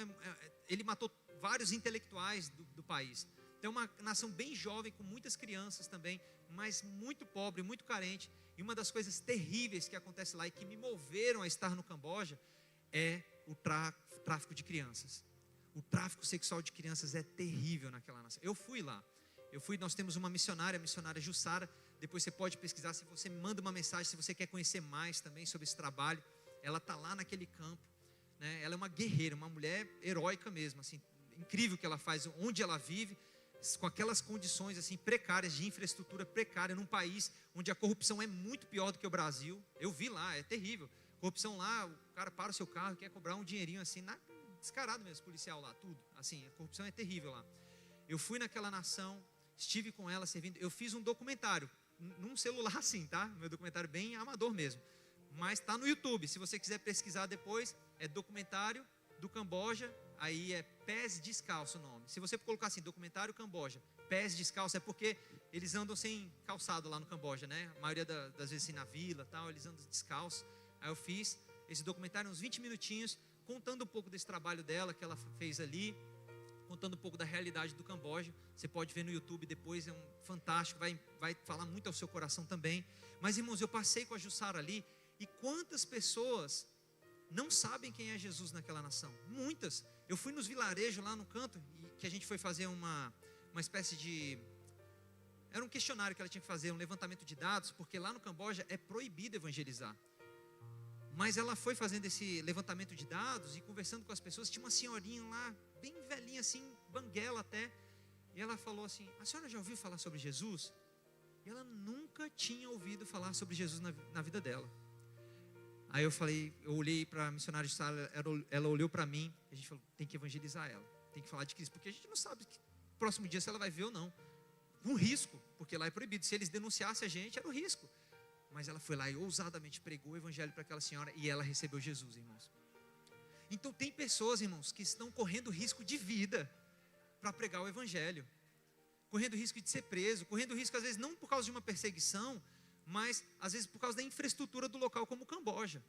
ele matou vários intelectuais do país. Então é uma nação bem jovem, com muitas crianças também, mas muito pobre, muito carente. E uma das coisas terríveis que acontece lá e que me moveram a estar no Camboja é o tráfico de crianças. O tráfico sexual de crianças é terrível naquela nação. Eu fui lá. Nós temos uma missionária, a missionária Jussara. Depois você pode pesquisar, se você me manda uma mensagem, se você quer conhecer mais também sobre esse trabalho. Ela está lá naquele campo, né? Ela é uma guerreira, uma mulher heróica mesmo, assim, incrível o que ela faz, onde ela vive, com aquelas condições assim precárias, de infraestrutura precária, num país onde a corrupção é muito pior do que o Brasil. Eu vi lá, é terrível. Corrupção lá, o cara para o seu carro, quer cobrar um dinheirinho assim, descarado mesmo, policial lá, tudo. Assim, a corrupção é terrível lá. Eu fui naquela nação, estive com ela servindo, eu fiz um documentário, num celular assim, tá? Meu documentário bem amador mesmo. Mas está no YouTube, se você quiser pesquisar depois, é documentário do Camboja, aí é Pés Descalço o nome. Se você colocar assim, documentário Camboja, Pés Descalço, é porque eles andam sem calçado lá no Camboja, né? A maioria das vezes assim na vila, tal, eles andam descalços. Aí eu fiz esse documentário, uns 20 minutinhos, contando um pouco desse trabalho dela, que ela fez ali, contando um pouco da realidade do Camboja. Você pode ver no YouTube depois, é fantástico, vai falar muito ao seu coração também. Mas irmãos, eu passei com a Jussara ali, e quantas pessoas não sabem quem é Jesus naquela nação? Muitas. Eu fui nos vilarejos lá no canto, que a gente foi fazer uma espécie de era um questionário que ela tinha que fazer, um levantamento de dados, porque lá no Camboja é proibido evangelizar. Mas ela foi fazendo esse levantamento de dados e conversando com as pessoas. Tinha uma senhorinha lá, bem velhinha assim, banguela até. E ela falou assim: a senhora já ouviu falar sobre Jesus? E ela nunca tinha ouvido falar sobre Jesus na vida dela. Aí eu olhei para a missionária de sala, ela olhou para mim, e a gente falou: tem que evangelizar ela, tem que falar de Cristo, porque a gente não sabe que próximo dia se ela vai ver ou não. Um risco, porque lá é proibido. Se eles denunciassem a gente, era um risco. Mas ela foi lá e ousadamente pregou o evangelho para aquela senhora, e ela recebeu Jesus, irmãos. Então tem pessoas, irmãos, que estão correndo risco de vida para pregar o evangelho, correndo risco de ser preso, correndo risco às vezes não por causa de uma perseguição, mas às vezes por causa da infraestrutura do local, como o Camboja,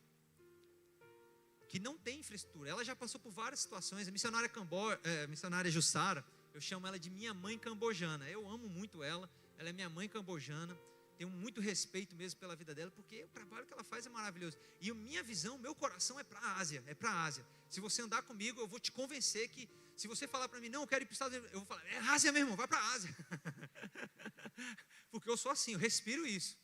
que não tem infraestrutura. Ela já passou por várias situações. A missionária Jussara, eu chamo ela de minha mãe cambojana. Eu amo muito ela é minha mãe cambojana. Tenho muito respeito mesmo pela vida dela, porque o trabalho que ela faz é maravilhoso. E a minha visão, meu coração é para a Ásia, Se você andar comigo, eu vou te convencer que, se você falar para mim: não, eu quero ir para os Estados Unidos, eu vou falar: é Ásia mesmo, vai para a Ásia. Porque eu sou assim, eu respiro isso.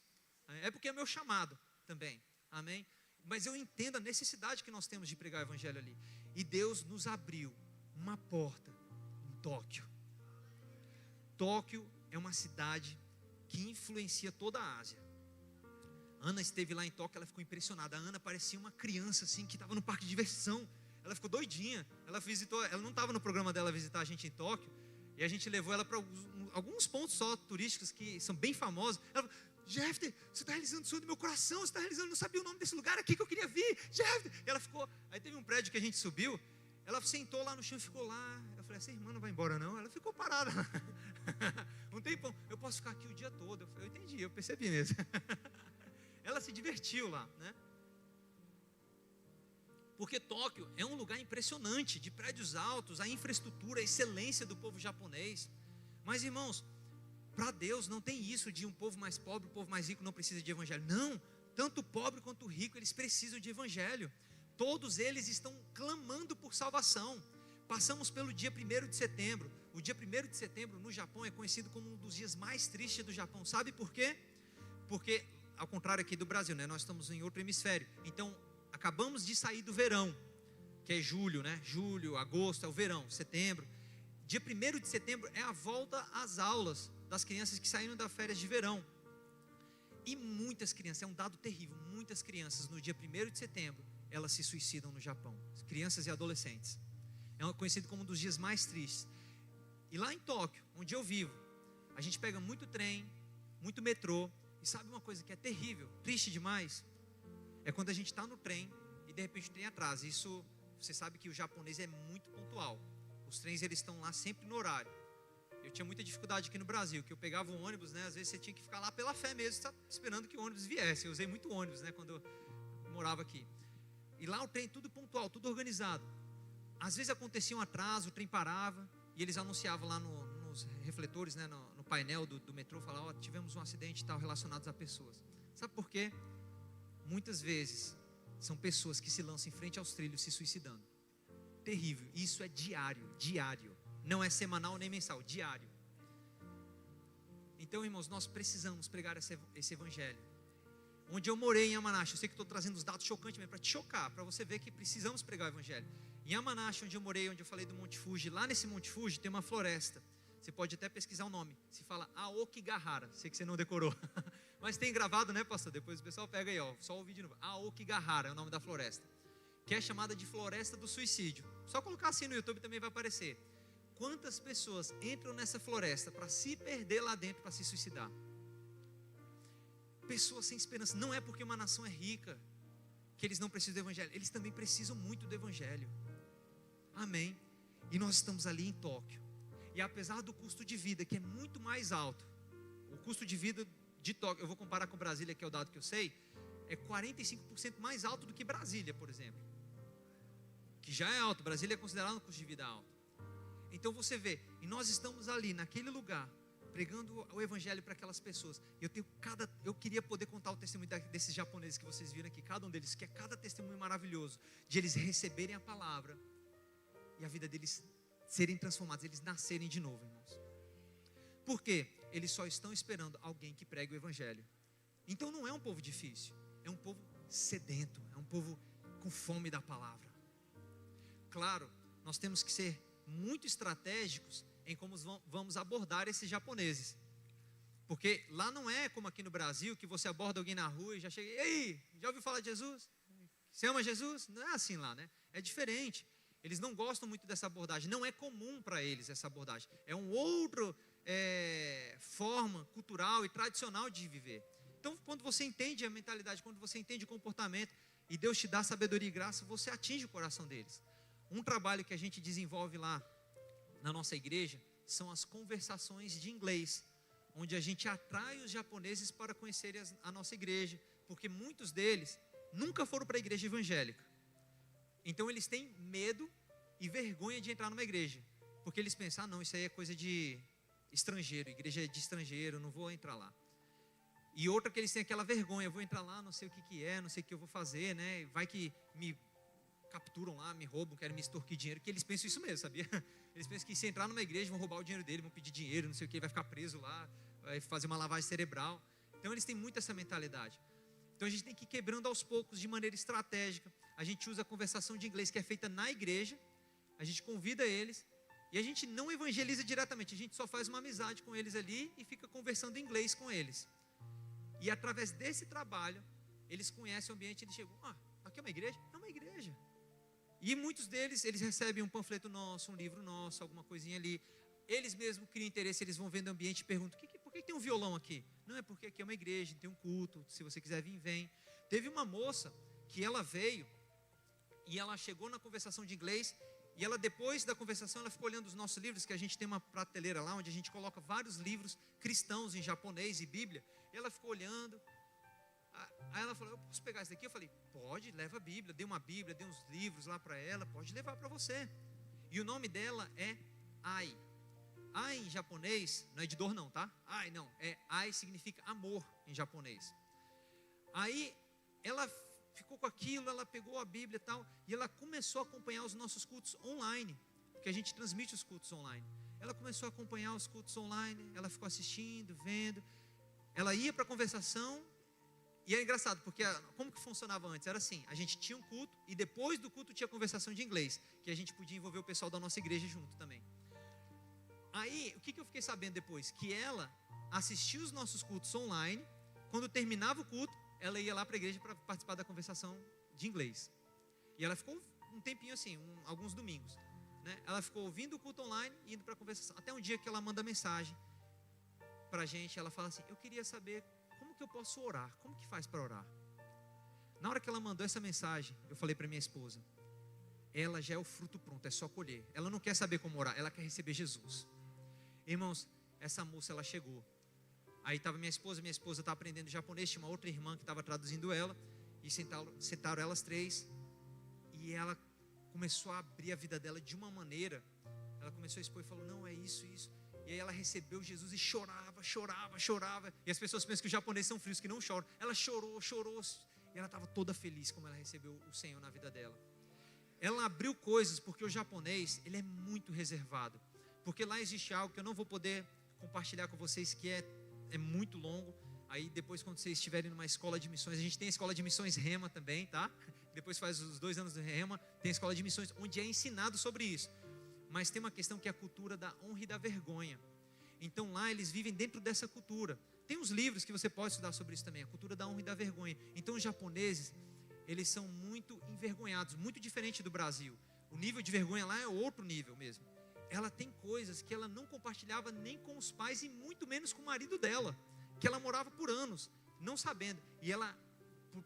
É porque é meu chamado também, amém? Mas eu entendo a necessidade que nós temos de pregar o evangelho ali. E Deus nos abriu uma porta em Tóquio. Tóquio é uma cidade que influencia toda a Ásia. Ana esteve lá em Tóquio, ela ficou impressionada. A Ana parecia uma criança assim, que estava no parque de diversão. Ela ficou doidinha. Ela não estava no programa dela visitar a gente em Tóquio, e a gente levou ela para alguns pontos só turísticos que são bem famosos. Ela falou: Jefter, você está realizando o sonho do meu coração, você está realizando, não sabia o nome desse lugar aqui que eu queria vir, Jefter. E ela ficou, aí teve um prédio que a gente subiu, ela sentou lá no chão e ficou lá. Eu falei: essa irmã não vai embora não? Ela ficou parada lá. Um tempão: eu posso ficar aqui o dia todo. Eu falei: eu entendi, eu percebi mesmo. Ela se divertiu lá, né? Porque Tóquio é um lugar impressionante, de prédios altos, a infraestrutura, a excelência do povo japonês. Mas, irmãos, para Deus não tem isso de um povo mais pobre, um povo mais rico não precisa de evangelho. Não, tanto o pobre quanto o rico, eles precisam de evangelho. Todos eles estão clamando por salvação. Passamos pelo dia 1º de setembro. O dia 1º de setembro no Japão é conhecido como um dos dias mais tristes do Japão. Sabe por quê? Porque, ao contrário aqui do Brasil, né, nós estamos em outro hemisfério. Então, acabamos de sair do verão, que é julho, né? Julho, agosto é o verão, setembro. Dia 1º de setembro é a volta às aulas das crianças que saíram das férias de verão. E muitas crianças, é um dado terrível, muitas crianças no dia 1º de setembro, elas se suicidam no Japão. Crianças e adolescentes. É conhecido como um dos dias mais tristes. E lá em Tóquio, onde eu vivo, a gente pega muito trem, muito metrô. E sabe uma coisa que é terrível, triste demais? É quando a gente está no trem e de repente o trem atrasa. Isso, você sabe que o japonês é muito pontual. Os trens, eles estão lá sempre no horário. Eu tinha muita dificuldade aqui no Brasil, que eu pegava o ônibus, né? Às vezes você tinha que ficar lá pela fé mesmo, esperando que o ônibus viesse. Eu usei muito ônibus, né? Quando eu morava aqui. E lá o trem tudo pontual, tudo organizado. Às vezes acontecia um atraso, o trem parava e eles anunciavam lá nos refletores, né? No painel do metrô, falavam: tivemos um acidente e tal, relacionados a pessoas. Sabe por quê? Muitas vezes são pessoas que se lançam em frente aos trilhos se suicidando. Terrível. Isso é diário. Não é semanal nem mensal, diário. Então, irmãos, nós precisamos pregar esse evangelho. Onde eu morei, em Yamanashi, eu sei que estou trazendo os dados chocantes mesmo, para te chocar, para você ver que precisamos pregar o evangelho. Em Yamanashi, onde eu morei, onde eu falei do Monte Fuji, lá nesse Monte Fuji tem uma floresta. Você pode até pesquisar o nome. Se fala Aokigahara. Sei que você não decorou. Mas tem gravado, né, pastor? Depois o pessoal pega aí, ó. Só ouvir de novo. Aokigahara é o nome da floresta. Que é chamada de Floresta do Suicídio. Só colocar assim no YouTube também vai aparecer. Quantas pessoas entram nessa floresta para se perder lá dentro, para se suicidar? Pessoas sem esperança. Não é porque uma nação é rica que eles não precisam do evangelho. Eles também precisam muito do evangelho. Amém. E nós estamos ali em Tóquio. E apesar do custo de vida, que é muito mais alto, o custo de vida de Tóquio, eu vou comparar com Brasília, que é o dado que eu sei, é 45% mais alto do que Brasília, por exemplo. Que já é alto. Brasília é considerado um custo de vida alto. Então você vê, e nós estamos ali naquele lugar, pregando o evangelho para aquelas pessoas. Eu queria poder contar o testemunho desses japoneses que vocês viram aqui, cada um deles, que é cada testemunho maravilhoso, de eles receberem a palavra e a vida deles serem transformados, eles nascerem de novo, irmãos. Por quê? eles só estão esperando alguém que pregue o evangelho. Então não é um povo difícil, é um povo sedento, é um povo com fome da palavra. Claro, nós temos que ser muito estratégicos em como vamos abordar esses japoneses. Porque lá não é como aqui no Brasil, que você aborda alguém na rua e já chega, e aí, já ouviu falar de Jesus? Você ama Jesus? Não é assim lá, né? É diferente. Eles não gostam muito dessa abordagem, não é comum para eles essa abordagem. É um outro forma cultural e tradicional de viver. Então, quando você entende a mentalidade, quando você entende o comportamento, e Deus te dá sabedoria e graça, você atinge o coração deles. Um trabalho que a gente desenvolve lá na nossa igreja, são as conversações de inglês, onde a gente atrai os japoneses para conhecerem a nossa igreja, porque muitos deles nunca foram para a igreja evangélica. Então eles têm medo e vergonha de entrar numa igreja, porque eles pensam, não, isso aí é coisa de estrangeiro, igreja é de estrangeiro, não vou entrar lá. E outra que eles têm aquela vergonha, eu vou entrar lá, não sei o que é, não sei o que eu vou fazer, né? Vai que me capturam lá, me roubam, querem me extorquir dinheiro, que eles pensam isso mesmo, sabia? Eles pensam que se entrar numa igreja vão roubar o dinheiro dele, vão pedir dinheiro, não sei o que, ele vai ficar preso lá, vai fazer uma lavagem cerebral. Então eles têm muito essa mentalidade. Então a gente tem que ir quebrando aos poucos, de maneira estratégica. A gente usa a conversação de inglês que é feita na igreja, a gente convida eles, e a gente não evangeliza diretamente, a gente só faz uma amizade com eles ali e fica conversando em inglês com eles. E através desse trabalho, eles conhecem o ambiente, eles chegam, aqui é uma igreja? É uma igreja. E muitos deles, eles recebem um panfleto nosso, um livro nosso, alguma coisinha ali. Eles mesmos criam interesse, eles vão vendo o ambiente e perguntam, por que tem um violão aqui? Não, é porque aqui é uma igreja, tem um culto, se você quiser vir, vem. Teve uma moça que ela veio e ela chegou na conversação de inglês e ela, depois da conversação, ela ficou olhando os nossos livros, que a gente tem uma prateleira lá, onde a gente coloca vários livros cristãos em japonês e Bíblia. E ela ficou olhando. Aí ela falou, eu posso pegar esse daqui? Eu falei, pode, leva a Bíblia. Dei uma Bíblia, dei uns livros lá para ela, pode levar para você. E o nome dela é Ai. Ai em japonês, não é de dor não, tá? Ai não, Ai significa amor em japonês. Aí ela ficou com aquilo, ela pegou a Bíblia e tal, e ela começou a acompanhar os nossos cultos online, porque a gente transmite os cultos online. Ela começou a acompanhar os cultos online, ela ficou assistindo, vendo. Ela ia para a conversação. E é engraçado, porque como que funcionava antes? Era assim, a gente tinha um culto e depois do culto tinha conversação de inglês, que a gente podia envolver o pessoal da nossa igreja junto também. Aí, o que eu fiquei sabendo depois? Que ela assistia os nossos cultos online, quando terminava o culto, ela ia lá para a igreja para participar da conversação de inglês. E ela ficou um tempinho assim, alguns domingos, né? Ela ficou ouvindo o culto online e indo para a conversação, até um dia que ela manda mensagem para a gente, ela fala assim, eu queria saber como que eu posso orar? Como que faz para orar? Na hora que ela mandou essa mensagem, eu falei para minha esposa, ela já é o fruto pronto, é só colher. Ela não quer saber como orar, ela quer receber Jesus. Irmãos, essa moça, ela chegou. Aí estava minha esposa estava aprendendo japonês, tinha uma outra irmã que estava traduzindo ela, e sentaram elas três, e ela começou a abrir a vida dela de uma maneira, ela começou a expor e falou, não, é isso. E aí ela recebeu Jesus e chorava. E as pessoas pensam que os japoneses são frios, que não choram. Ela chorou. E ela estava toda feliz como ela recebeu o Senhor na vida dela. Ela abriu coisas, porque o japonês, ele é muito reservado. Porque lá existe algo que eu não vou poder compartilhar com vocês, que é muito longo. Aí depois, quando vocês estiverem numa escola de missões, a gente tem a escola de missões Rema também, tá? Depois faz os 2 anos do Rema, tem a escola de missões, onde é ensinado sobre isso. Mas tem uma questão que é a cultura da honra e da vergonha. Então lá eles vivem dentro dessa cultura. Tem uns livros que você pode estudar sobre isso também, a cultura da honra e da vergonha. Então os japoneses, eles são muito envergonhados, muito diferente do Brasil. O nível de vergonha lá é outro nível mesmo. Ela tem coisas que ela não compartilhava nem com os pais e muito menos com o marido dela, que ela morava por anos, não sabendo. E ela,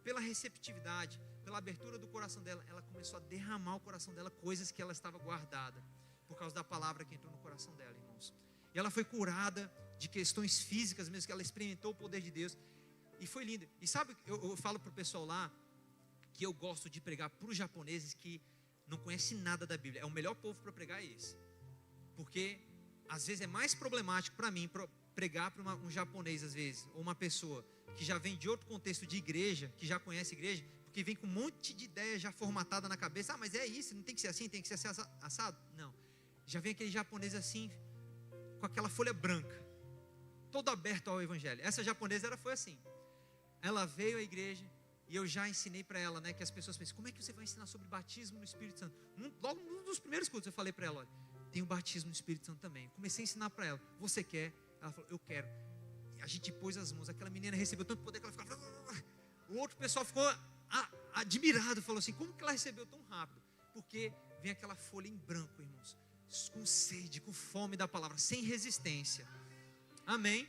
pela receptividade, pela abertura do coração dela, ela começou a derramar o coração dela coisas que ela estava guardada, por causa da palavra que entrou no coração dela, irmãos. E ela foi curada de questões físicas mesmo, que ela experimentou o poder de Deus. E foi lindo. E sabe, eu falo para o pessoal lá, que eu gosto de pregar para os japoneses que não conhecem nada da Bíblia. É o melhor povo para pregar esse. Porque, às vezes, é mais problemático para mim pregar para um japonês, às vezes, ou uma pessoa que já vem de outro contexto de igreja, que já conhece igreja, porque vem com um monte de ideia já formatada na cabeça. Mas é isso, não tem que ser assim, tem que ser assado. Não. Já vem aquele japonês assim, com aquela folha branca. todo aberto ao evangelho. Essa japonesa foi assim. Ela veio à igreja e eu já ensinei para ela, né, que as pessoas pensam, como é que você vai ensinar sobre batismo no Espírito Santo? Logo num dos primeiros cultos eu falei para ela, olha, tem o batismo no Espírito Santo também. Comecei a ensinar para ela, você quer? Ela falou, eu quero. E a gente pôs as mãos, aquela menina recebeu tanto poder que ela ficava... O outro pessoal ficou admirado, falou assim, como que ela recebeu tão rápido? Porque vem aquela folha em branco, irmãos, com sede, com fome da palavra, sem resistência. Amém?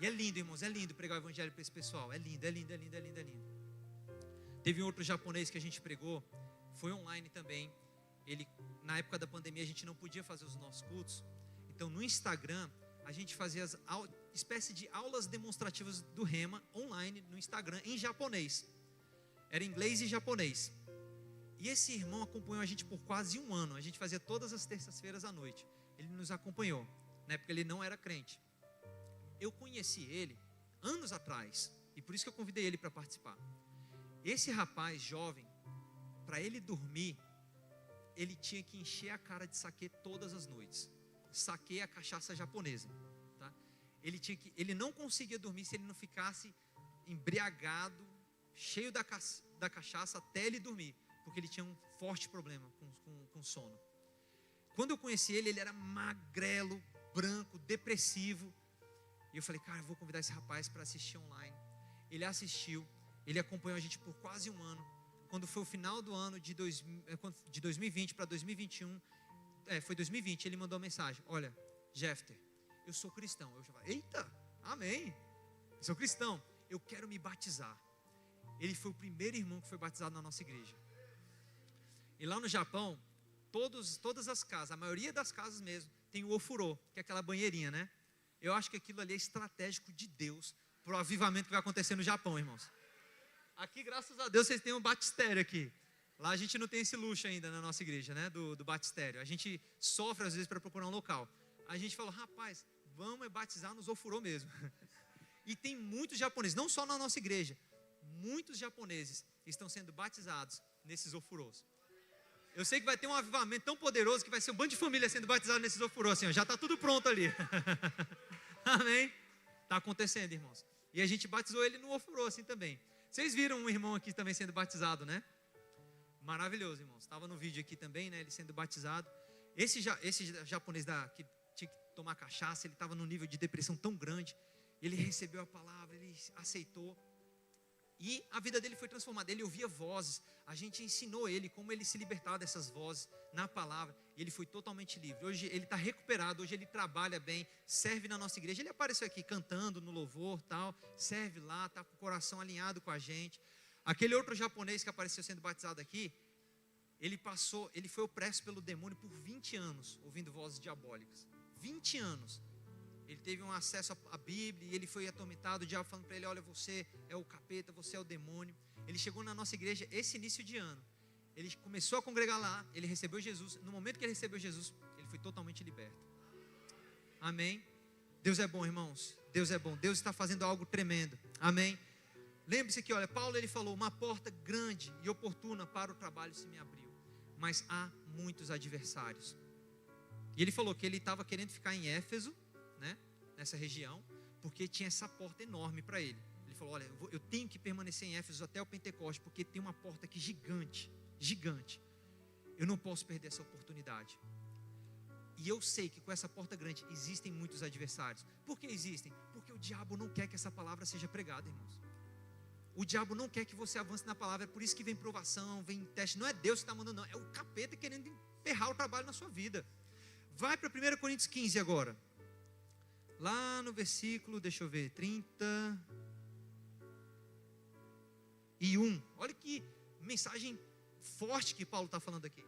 E é lindo, irmãos, é lindo pregar o evangelho para esse pessoal. É lindo, é lindo, é lindo, é lindo, é lindo. Teve um outro japonês que a gente pregou, foi online também. Ele, na época da pandemia, a gente não podia fazer os nossos cultos. Então, no Instagram, a gente fazia espécie de aulas demonstrativas do Rema online no Instagram, em japonês. Era inglês e japonês. E esse irmão acompanhou a gente por quase um ano. A gente fazia todas as terças-feiras à noite. Ele nos acompanhou. Na época ele não era crente. Eu conheci ele anos atrás. E por isso que eu convidei ele para participar. Esse rapaz jovem, para ele dormir, ele tinha que encher a cara de saquê todas as noites. Saquê é a cachaça japonesa. Tá? Ele não conseguia dormir se ele não ficasse embriagado, cheio da cachaça até ele dormir. Porque ele tinha um forte problema com sono. Quando eu conheci ele, ele era magrelo, branco, depressivo. E eu falei, cara, eu vou convidar esse rapaz para assistir online. Ele assistiu, ele acompanhou a gente por quase um ano. Quando foi o final do ano de 2020 para 2021, foi 2020, ele mandou uma mensagem, olha, Jefter, eu sou cristão. Eu já falei, eita, amém, eu sou cristão, eu quero me batizar. Ele foi o primeiro irmão que foi batizado na nossa igreja. E lá no Japão, todas as casas, a maioria das casas mesmo, tem o ofurô, que é aquela banheirinha, né? Eu acho que aquilo ali é estratégico de Deus para o avivamento que vai acontecer no Japão, irmãos. Aqui, graças a Deus, vocês têm um batistério aqui. Lá a gente não tem esse luxo ainda na nossa igreja, né? Do batistério. A gente sofre às vezes para procurar um local. A gente falou, rapaz, vamos batizar nos ofurô mesmo. E tem muitos japoneses, não só na nossa igreja, muitos japoneses estão sendo batizados nesses ofurôs. Eu sei que vai ter um avivamento tão poderoso que vai ser um bando de família sendo batizado nesses ofurôs, assim, ó, já está tudo pronto ali. Amém? Está acontecendo, irmãos. E a gente batizou ele no ofurô assim também. Vocês viram um irmão aqui também sendo batizado, né? Maravilhoso, irmãos. Estava no vídeo aqui também, né? Ele sendo batizado. Esse japonês que tinha que tomar cachaça, ele estava num nível de depressão tão grande. Ele recebeu a palavra, ele aceitou. E a vida dele foi transformada. Ele ouvia vozes. A gente ensinou ele como ele se libertava dessas vozes na palavra. E ele foi totalmente livre. Hoje ele está recuperado. Hoje ele trabalha bem. Serve na nossa igreja. Ele apareceu aqui cantando no louvor, tal. Serve lá, está com o coração alinhado com a gente. Aquele outro japonês que apareceu sendo batizado aqui, ele foi opresso pelo demônio por 20 anos, ouvindo vozes diabólicas. 20 anos. Ele teve um acesso à Bíblia e ele foi atormentado, o diabo falando para ele, olha, você é o capeta, você é o demônio. Ele chegou na nossa igreja esse início de ano. Ele começou a congregar lá, ele recebeu Jesus. No momento que ele recebeu Jesus, ele foi totalmente liberto. Amém? Deus é bom, irmãos. Deus é bom. Deus está fazendo algo tremendo. Amém? Lembre-se que, olha, Paulo ele falou, uma porta grande e oportuna para o trabalho se me abriu. Mas há muitos adversários. E ele falou que ele estava querendo ficar em Éfeso, né, nessa região, porque tinha essa porta enorme para ele. Ele falou, olha, eu tenho que permanecer em Éfeso até o Pentecoste, porque tem uma porta aqui gigante, gigante. Eu não posso perder essa oportunidade. E eu sei que com essa porta grande existem muitos adversários. Por que existem? Porque o diabo não quer que essa palavra seja pregada, irmãos. O diabo não quer que você avance na palavra, é por isso que vem provação, vem teste. Não é Deus que está mandando, não, é o capeta querendo emperrar o trabalho na sua vida. Vai para 1 Coríntios 15 agora. Lá no versículo, deixa eu ver, 31. Olha que mensagem forte que Paulo está falando aqui.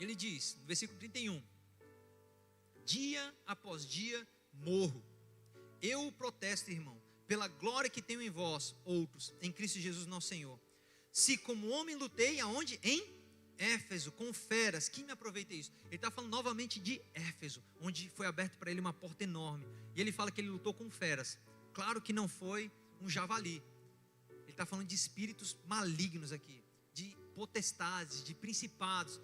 Ele diz, no versículo 31. Dia após dia morro. Eu protesto, irmão, pela glória que tenho em vós, outros, em Cristo Jesus nosso Senhor. Se como homem lutei, aonde? Em Éfeso, com feras, que me aproveitei isso? Ele está falando novamente de Éfeso, onde foi aberto para ele uma porta enorme. E ele fala que ele lutou com feras. Claro que não foi um javali. Ele está falando de espíritos malignos aqui, de potestades, de principados,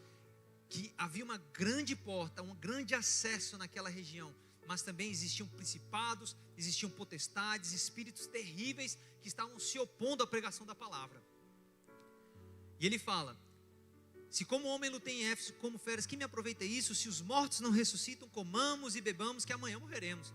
que havia uma grande porta, um grande acesso naquela região, mas também existiam principados, existiam potestades, espíritos terríveis que estavam se opondo à pregação da palavra. E ele fala: se como homem lutei em Éfeso como feras, que me aproveita isso? Se os mortos não ressuscitam, comamos e bebamos, que amanhã morreremos.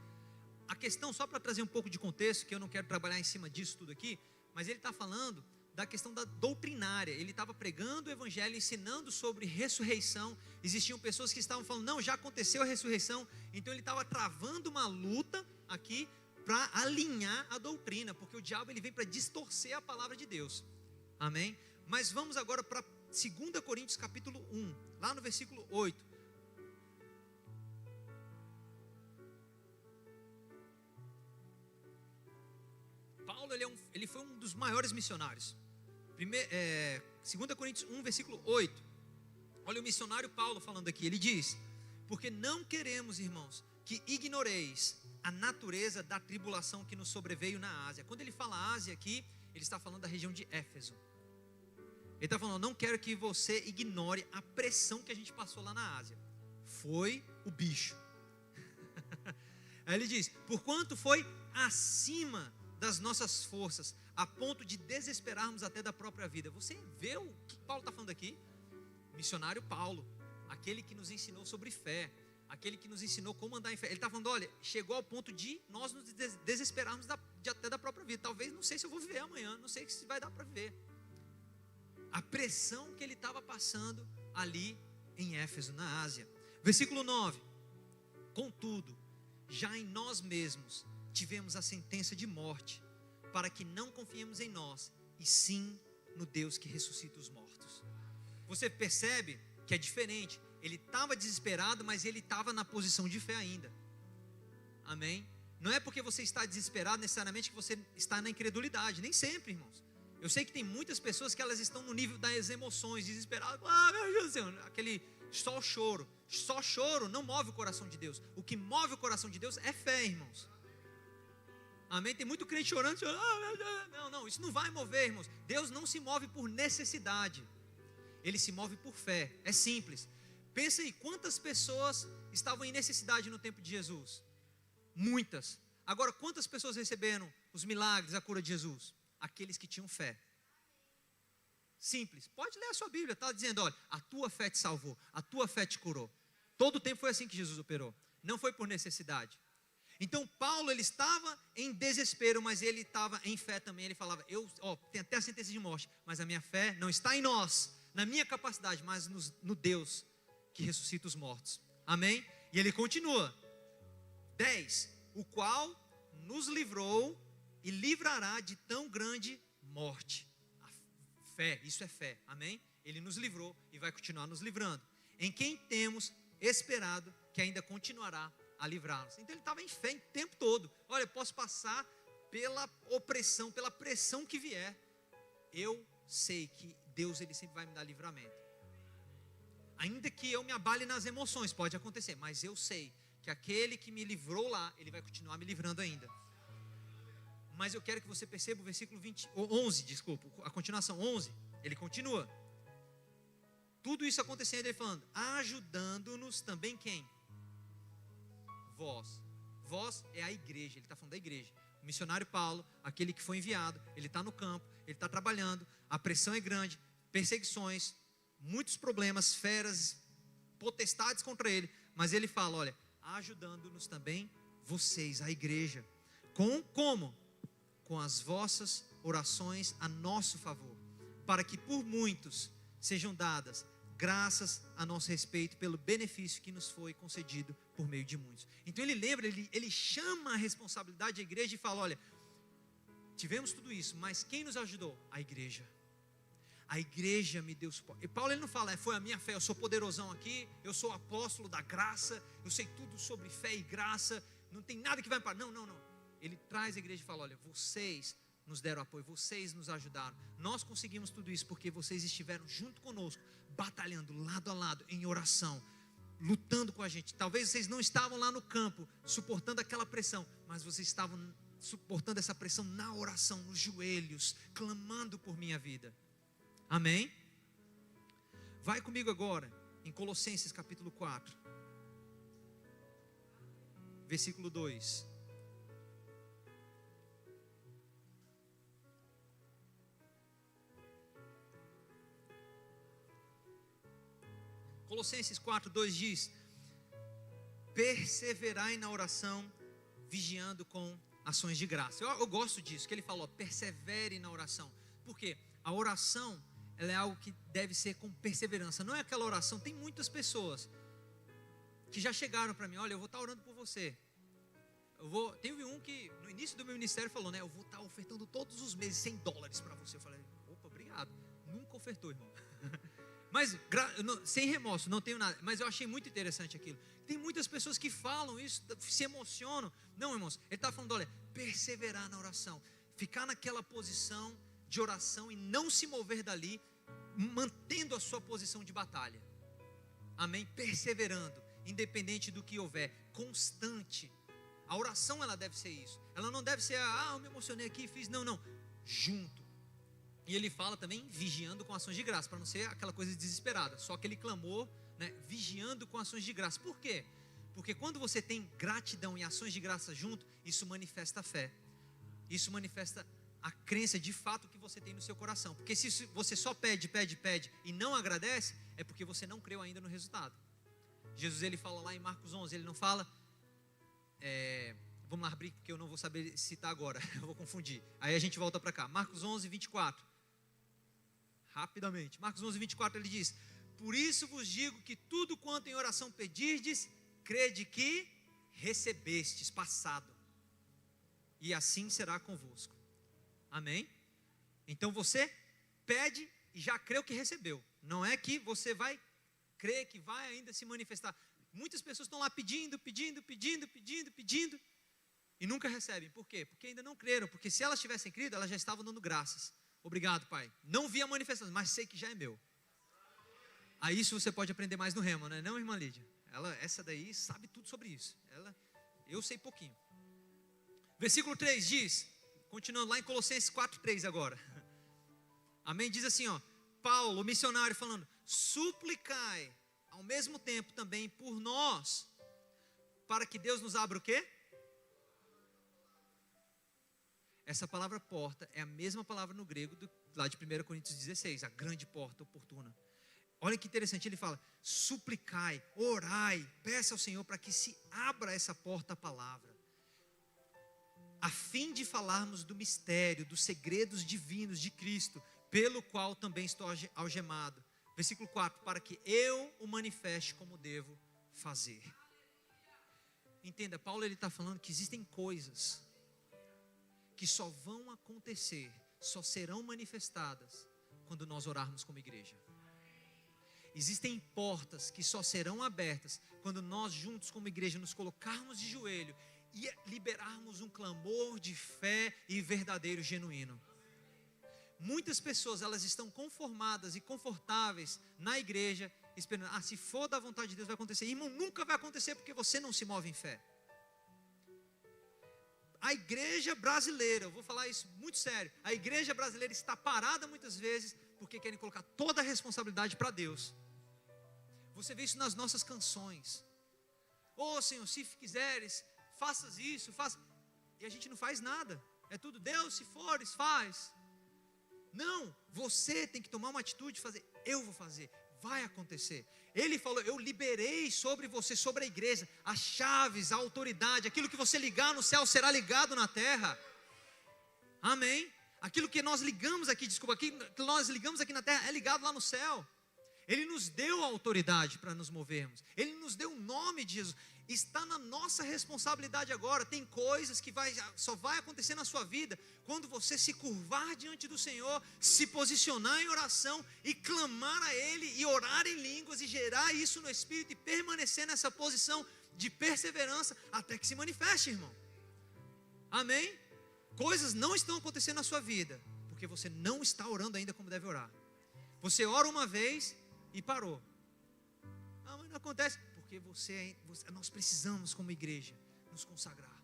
A questão, só para trazer um pouco de contexto, que eu não quero trabalhar em cima disso tudo aqui, mas ele está falando da questão da doutrinária. Ele estava pregando o evangelho, ensinando sobre ressurreição. Existiam pessoas que estavam falando: não, já aconteceu a ressurreição. Então ele estava travando uma luta aqui para alinhar a doutrina, porque o diabo ele vem para distorcer a palavra de Deus. Amém? Mas vamos agora para 2 Coríntios capítulo 1, lá no versículo 8. Paulo ele foi um dos maiores missionários. 2 Coríntios 1, versículo 8. Olha o missionário Paulo falando aqui. Ele diz: porque não queremos, irmãos, que ignoreis a natureza da tribulação que nos sobreveio na Ásia. Quando ele fala Ásia aqui, ele está falando da região de Éfeso. Ele está falando: não quero que você ignore a pressão que a gente passou lá na Ásia. Foi o bicho. Aí ele diz: porquanto foi acima das nossas forças, a ponto de desesperarmos até da própria vida. Você vê o que Paulo está falando aqui? Missionário Paulo, aquele que nos ensinou sobre fé, aquele que nos ensinou como andar em fé. Ele está falando: olha, chegou ao ponto de nós nos desesperarmos até da própria vida. Talvez, não sei se eu vou viver amanhã, não sei se vai dar para viver. A pressão que ele estava passando ali em Éfeso, na Ásia. Versículo 9: contudo, já em nós mesmos tivemos a sentença de morte, para que não confiemos em nós, e sim no Deus que ressuscita os mortos. Você percebe que é diferente. Ele estava desesperado, mas ele estava na posição de fé ainda. Amém? Não é porque você está desesperado necessariamente que você está na incredulidade. Nem sempre, irmãos. Eu sei que tem muitas pessoas que elas estão no nível das emoções, desesperadas. Ah, meu Deus do céu, aquele só choro. Só choro não move o coração de Deus. O que move o coração de Deus é fé, irmãos. Amém? Tem muito crente chorando. Não, isso não vai mover, irmãos. Deus não se move por necessidade. Ele se move por fé. É simples. Pensa aí, quantas pessoas estavam em necessidade no tempo de Jesus? Muitas. Agora, quantas pessoas receberam os milagres, a cura de Jesus? Aqueles que tinham fé. Simples. Pode ler a sua Bíblia. Está dizendo: olha, a tua fé te salvou, a tua fé te curou. Todo o tempo foi assim que Jesus operou. Não foi por necessidade. Então Paulo, ele estava em desespero, mas ele estava em fé também. Ele falava: tem até a sentença de morte, mas a minha fé não está em nós, na minha capacidade, mas no Deus que ressuscita os mortos. Amém? E ele continua. 10. O qual nos livrou e livrará de tão grande morte. A fé, isso é fé. Amém? Ele nos livrou e vai continuar nos livrando. Em quem temos esperado que ainda continuará a livrar-nos. Então ele estava em fé o tempo todo. Olha, eu posso passar pela opressão, pela pressão que vier. Eu sei que Deus, ele sempre vai me dar livramento. Ainda que eu me abale nas emoções, pode acontecer, mas eu sei que aquele que me livrou lá, ele vai continuar me livrando ainda. Mas eu quero que você perceba o versículo 11, a continuação, 11, ele continua. Tudo isso acontecendo, ele falando: ajudando-nos também quem? Vós é a igreja. Ele está falando da igreja. O missionário Paulo, aquele que foi enviado, ele está no campo, ele está trabalhando, a pressão é grande, perseguições, muitos problemas, feras, potestades contra ele, mas ele fala: olha, ajudando-nos também vocês, a igreja. Como? Com as vossas orações a nosso favor, para que por muitos sejam dadas graças a nosso respeito pelo benefício que nos foi concedido por meio de muitos. Então ele lembra, ele chama a responsabilidade da igreja e fala: olha, tivemos tudo isso, mas quem nos ajudou? A igreja. A igreja me deu suporte. E Paulo, ele não fala: foi a minha fé, eu sou poderosão aqui, eu sou apóstolo da graça, eu sei tudo sobre fé e graça, não tem nada que vai me parar. Não. Ele traz a igreja e fala: olha, vocês nos deram apoio, vocês nos ajudaram. Nós conseguimos tudo isso porque vocês estiveram junto conosco, batalhando lado a lado, em oração, lutando com a gente. Talvez vocês não estavam lá no campo, suportando aquela pressão, mas vocês estavam suportando essa pressão na oração, nos joelhos, clamando por minha vida. Amém? Vai comigo agora em Colossenses capítulo 4, versículo 2. Colossenses 4, 2 diz: perseverai na oração, vigiando com ações de graça. Eu gosto disso, que ele falou, persevere na oração. Por quê? A oração, ela é algo que deve ser com perseverança. Não é aquela oração, tem muitas pessoas que já chegaram para mim, olha, eu vou estar orando por você. Teve um que no início do meu ministério falou, né, eu vou estar ofertando todos os meses $100 para você. Eu falei, opa, obrigado. Nunca ofertou, irmão. Mas sem remorso, não tenho nada. Mas eu achei muito interessante aquilo. Tem muitas pessoas que falam isso, se emocionam. Não, irmãos, ele está falando, olha, perseverar na oração, ficar naquela posição de oração e não se mover dali, mantendo a sua posição de batalha. Amém? Perseverando, independente do que houver, constante. A oração, ela deve ser isso. Ela não deve ser, eu me emocionei aqui, fiz. Não, junto. E ele fala também vigiando com ações de graça, para não ser aquela coisa desesperada, só aquele clamor, né, vigiando com ações de graça. Por quê? Porque quando você tem gratidão e ações de graça junto, isso manifesta a fé. Isso manifesta a crença de fato que você tem no seu coração. Porque se você só pede e não agradece, é porque você não creu ainda no resultado. Jesus, ele fala lá em Marcos 11, ele não fala, vamos lá abrir, porque eu não vou saber citar agora, eu vou confundir. Aí a gente volta para cá, Marcos 11, 24. Rapidamente, Marcos 11, 24, ele diz: por isso vos digo que tudo quanto em oração pedirdes, crede que recebestes, passado, e assim será convosco. Amém? Então você pede e já creu que recebeu. Não é que você vai crer que vai ainda se manifestar. Muitas pessoas estão lá pedindo e nunca recebem. Por quê? Porque ainda não creram. Porque se elas tivessem crido, elas já estavam dando graças. Obrigado, Pai. Não vi a manifestação, mas sei que já é meu. Aí isso você pode aprender mais no Rema, não é não, irmã Lídia? Essa daí sabe tudo sobre isso. Eu sei pouquinho. Versículo 3 diz, continuando lá em Colossenses 4:3 agora. Amém? Diz assim, Paulo, o missionário, falando: suplicai ao mesmo tempo também por nós, para que Deus nos abra o quê? Essa palavra porta é a mesma palavra no grego lá de 1 Coríntios 16, a grande porta oportuna. Olha que interessante, ele fala: suplicai, orai, peça ao Senhor para que se abra essa porta à palavra, a fim de falarmos do mistério, dos segredos divinos de Cristo, pelo qual também estou algemado. Versículo 4, para que eu o manifeste como devo fazer. Entenda, Paulo está falando que existem coisas que só vão acontecer, só serão manifestadas quando nós orarmos como igreja. Existem portas que só serão abertas quando nós juntos como igreja nos colocarmos de joelho e liberarmos um clamor de fé e verdadeiro, genuíno. Muitas pessoas, elas estão conformadas e confortáveis na igreja, esperando, se for da vontade de Deus vai acontecer. Irmão, nunca vai acontecer porque você não se move em fé. A igreja brasileira, eu vou falar isso muito sério, a igreja brasileira está parada muitas vezes porque querem colocar toda a responsabilidade para Deus. Você vê isso nas nossas canções. Senhor, se quiseres, faças isso, e a gente não faz nada. É tudo, Deus, se fores, faz. Não, você tem que tomar uma atitude de fazer. Eu vou fazer, vai acontecer. Ele falou: eu liberei sobre você, sobre a igreja, as chaves, a autoridade. Aquilo que você ligar no céu será ligado na terra. Amém? Aquilo que nós ligamos aqui, aquilo que nós ligamos aqui na terra é ligado lá no céu. Ele nos deu a autoridade para nos movermos. Ele nos deu o nome de Jesus. Está na nossa responsabilidade agora. Tem coisas que só vai acontecer na sua vida quando você se curvar diante do Senhor, se posicionar em oração e clamar a Ele e orar em línguas e gerar isso no Espírito e permanecer nessa posição de perseverança até que se manifeste, irmão. Amém? Coisas não estão acontecendo na sua vida porque você não está orando ainda como deve orar. Você ora uma vez e parou. Mas não acontece porque nós precisamos como igreja nos consagrar.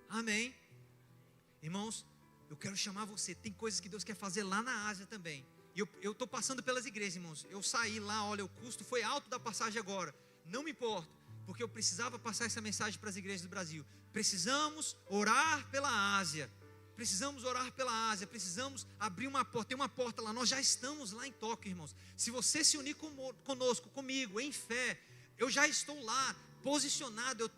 Amém? Irmãos, eu quero chamar você. Tem coisas que Deus quer fazer lá na Ásia também. E E eu estou passando pelas igrejas, irmãos. Eu saí lá, olha, o custo foi alto da passagem agora. Não me importo, porque eu precisava passar essa mensagem para as igrejas do Brasil. Precisamos orar pela Ásia. Precisamos orar pela Ásia. Precisamos abrir uma porta. Tem uma porta lá. Nós já estamos lá em Tóquio, irmãos. Se você se unir conosco, comigo, em fé, eu já estou lá, posicionado.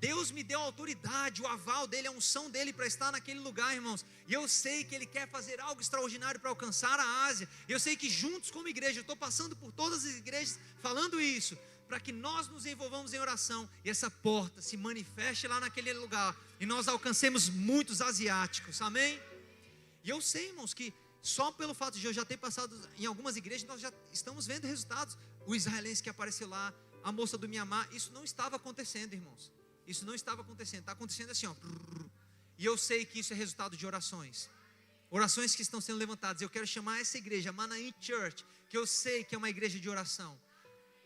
Deus me deu a autoridade, o aval dele, a unção dele para estar naquele lugar, irmãos. E eu sei que ele quer fazer algo extraordinário para alcançar a Ásia. Eu sei que juntos como igreja, eu estou passando por todas as igrejas falando isso, para que nós nos envolvamos em oração e essa porta se manifeste lá naquele lugar e nós alcancemos muitos asiáticos, amém? E eu sei, irmãos, que só pelo fato de eu já ter passado em algumas igrejas, nós já estamos vendo resultados. O israelense que apareceu lá, a moça do Mianmar, isso não estava acontecendo, irmãos. Isso não estava acontecendo, está acontecendo assim, ó. E eu sei que isso é resultado de orações. Orações que estão sendo levantadas. Eu quero chamar essa igreja, Manaim Church, que eu sei que é uma igreja de oração.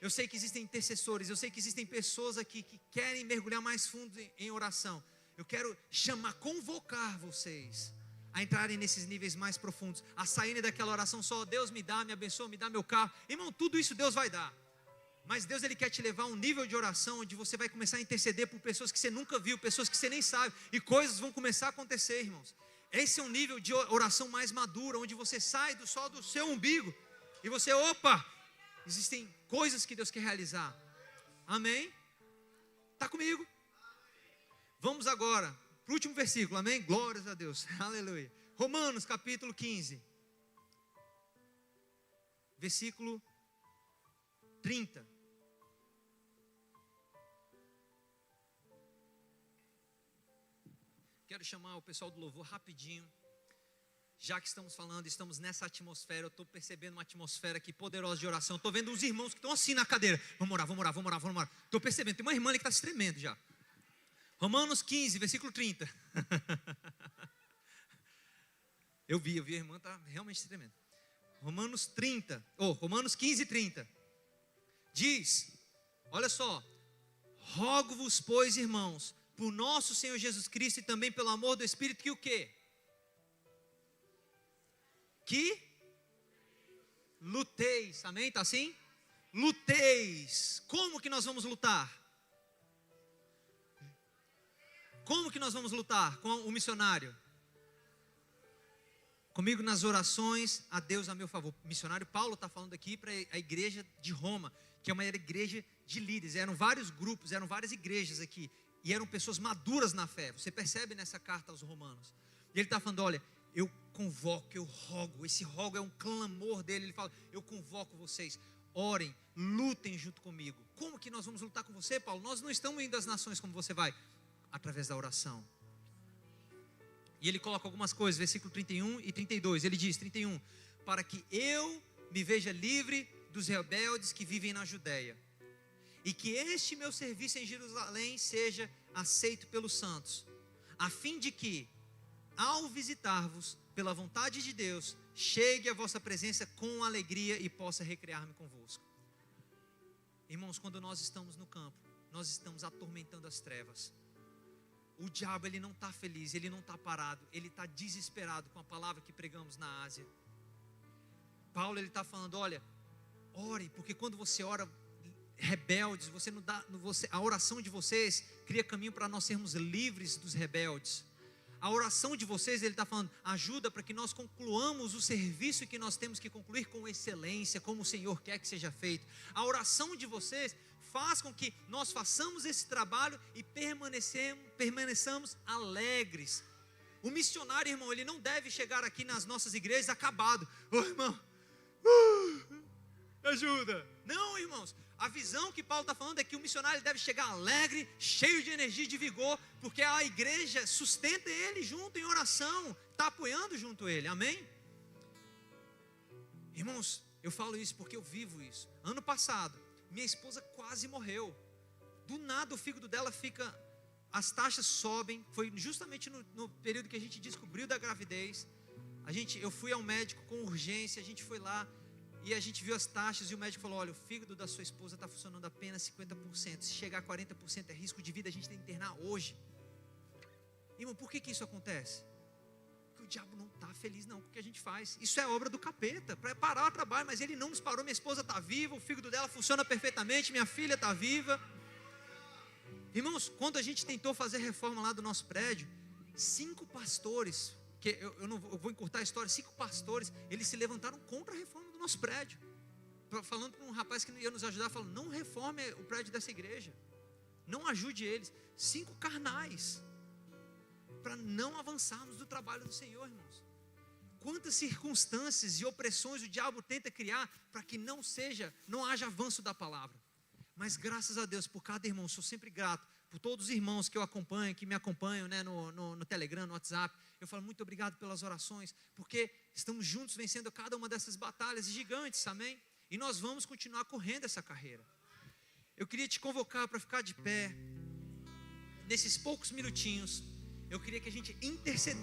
Eu sei que existem intercessores, eu sei que existem pessoas aqui que querem mergulhar mais fundo em oração. Eu quero convocar vocês a entrarem nesses níveis mais profundos, a saírem daquela oração só, Deus me dá, me abençoa, me dá meu carro. Irmão, tudo isso Deus vai dar. Mas Deus, ele quer te levar a um nível de oração onde você vai começar a interceder por pessoas que você nunca viu, pessoas que você nem sabe, e coisas vão começar a acontecer, irmãos. Esse é um nível de oração mais madura, onde você sai só do seu umbigo e você, existem coisas que Deus quer realizar. Amém? Está comigo? Vamos agora para o último versículo, amém? Glórias a Deus, aleluia. Romanos capítulo 15, versículo 30. Quero chamar o pessoal do louvor rapidinho. Já que estamos falando, estamos nessa atmosfera. Eu estou percebendo uma atmosfera aqui poderosa de oração. Estou vendo uns irmãos que estão assim na cadeira. Vamos orar, vamos orar, vamos orar, vamos orar. Estou percebendo, tem uma irmã ali que está se tremendo já. Romanos 15, versículo 30. Eu vi a irmã está realmente se tremendo. Romanos 15, 30. Diz, olha só. Rogo-vos, pois, irmãos, por nosso Senhor Jesus Cristo e também pelo amor do Espírito, que o quê? Que luteis, amém? Está assim? Luteis. Como que nós vamos lutar? Como que nós vamos lutar com o missionário? Comigo nas orações, a Deus a meu favor. O missionário Paulo está falando aqui para a igreja de Roma, que é uma igreja de líderes. Eram vários grupos, eram várias igrejas aqui. E eram pessoas maduras na fé. Você percebe nessa carta aos romanos. E ele está falando, olha, eu convoco, eu rogo. Esse rogo é um clamor dele. Ele fala, eu convoco vocês. Orem, lutem junto comigo. Como que nós vamos lutar com você, Paulo? Nós não estamos indo às nações como você vai. Através da oração. E ele coloca algumas coisas, versículo 31 e 32. Ele diz, 31, para que eu me veja livre dos rebeldes que vivem na Judeia. E que este meu serviço em Jerusalém seja aceito pelos santos, a fim de que, ao visitar-vos, pela vontade de Deus, chegue à vossa presença com alegria e possa recrear-me convosco. Irmãos, quando nós estamos no campo, nós estamos atormentando as trevas. O diabo, ele não está feliz, ele não está parado, ele está desesperado com a palavra que pregamos na Ásia. Paulo, ele está falando, olha, ore, porque quando você ora, rebeldes, a oração de vocês cria caminho para nós sermos livres dos rebeldes. A oração de vocês, ele está falando, ajuda para que nós concluamos o serviço que nós temos que concluir com excelência, como o Senhor quer que seja feito. A oração de vocês faz com que nós façamos esse trabalho e permaneçamos alegres. O missionário, irmão, ele não deve chegar aqui nas nossas igrejas acabado. Irmão, ajuda. Não, irmãos. A visão que Paulo está falando é que o missionário deve chegar alegre, cheio de energia e de vigor, porque a igreja sustenta ele junto em oração, está apoiando junto a ele, amém? Irmãos, eu falo isso porque eu vivo isso. Ano passado, minha esposa quase morreu. Do nada o fígado dela fica, as taxas sobem. Foi justamente no período que a gente descobriu da gravidez. Eu fui ao médico com urgência, a gente foi lá. E a gente viu as taxas e o médico falou, olha, o fígado da sua esposa está funcionando apenas 50%. Se chegar a 40% é risco de vida, a gente tem que internar hoje. Irmão, por que isso acontece? porque o diabo não está feliz não com o que a gente faz. Isso é obra do capeta, para parar o trabalho, mas ele não nos parou. Minha esposa está viva, o fígado dela funciona perfeitamente, minha filha está viva. Irmãos, quando a gente tentou fazer reforma lá do nosso prédio, 5 pastores, que eu vou encurtar a história, 5 pastores, eles se levantaram contra a reforma do nosso prédio, falando para um rapaz que ia nos ajudar, falando, não reforme o prédio dessa igreja, não ajude eles. 5 carnais, para não avançarmos do trabalho do Senhor, irmãos. Quantas circunstâncias e opressões o diabo tenta criar para que não haja avanço da palavra. Mas graças a Deus por cada irmão, sou sempre grato por todos os irmãos que eu acompanho, que me acompanham, né, no Telegram, no WhatsApp. Eu falo muito obrigado pelas orações, porque estamos juntos vencendo cada uma dessas batalhas gigantes, amém? E nós vamos continuar correndo essa carreira. Eu queria te convocar para ficar de pé, nesses poucos minutinhos, eu queria que a gente intercedesse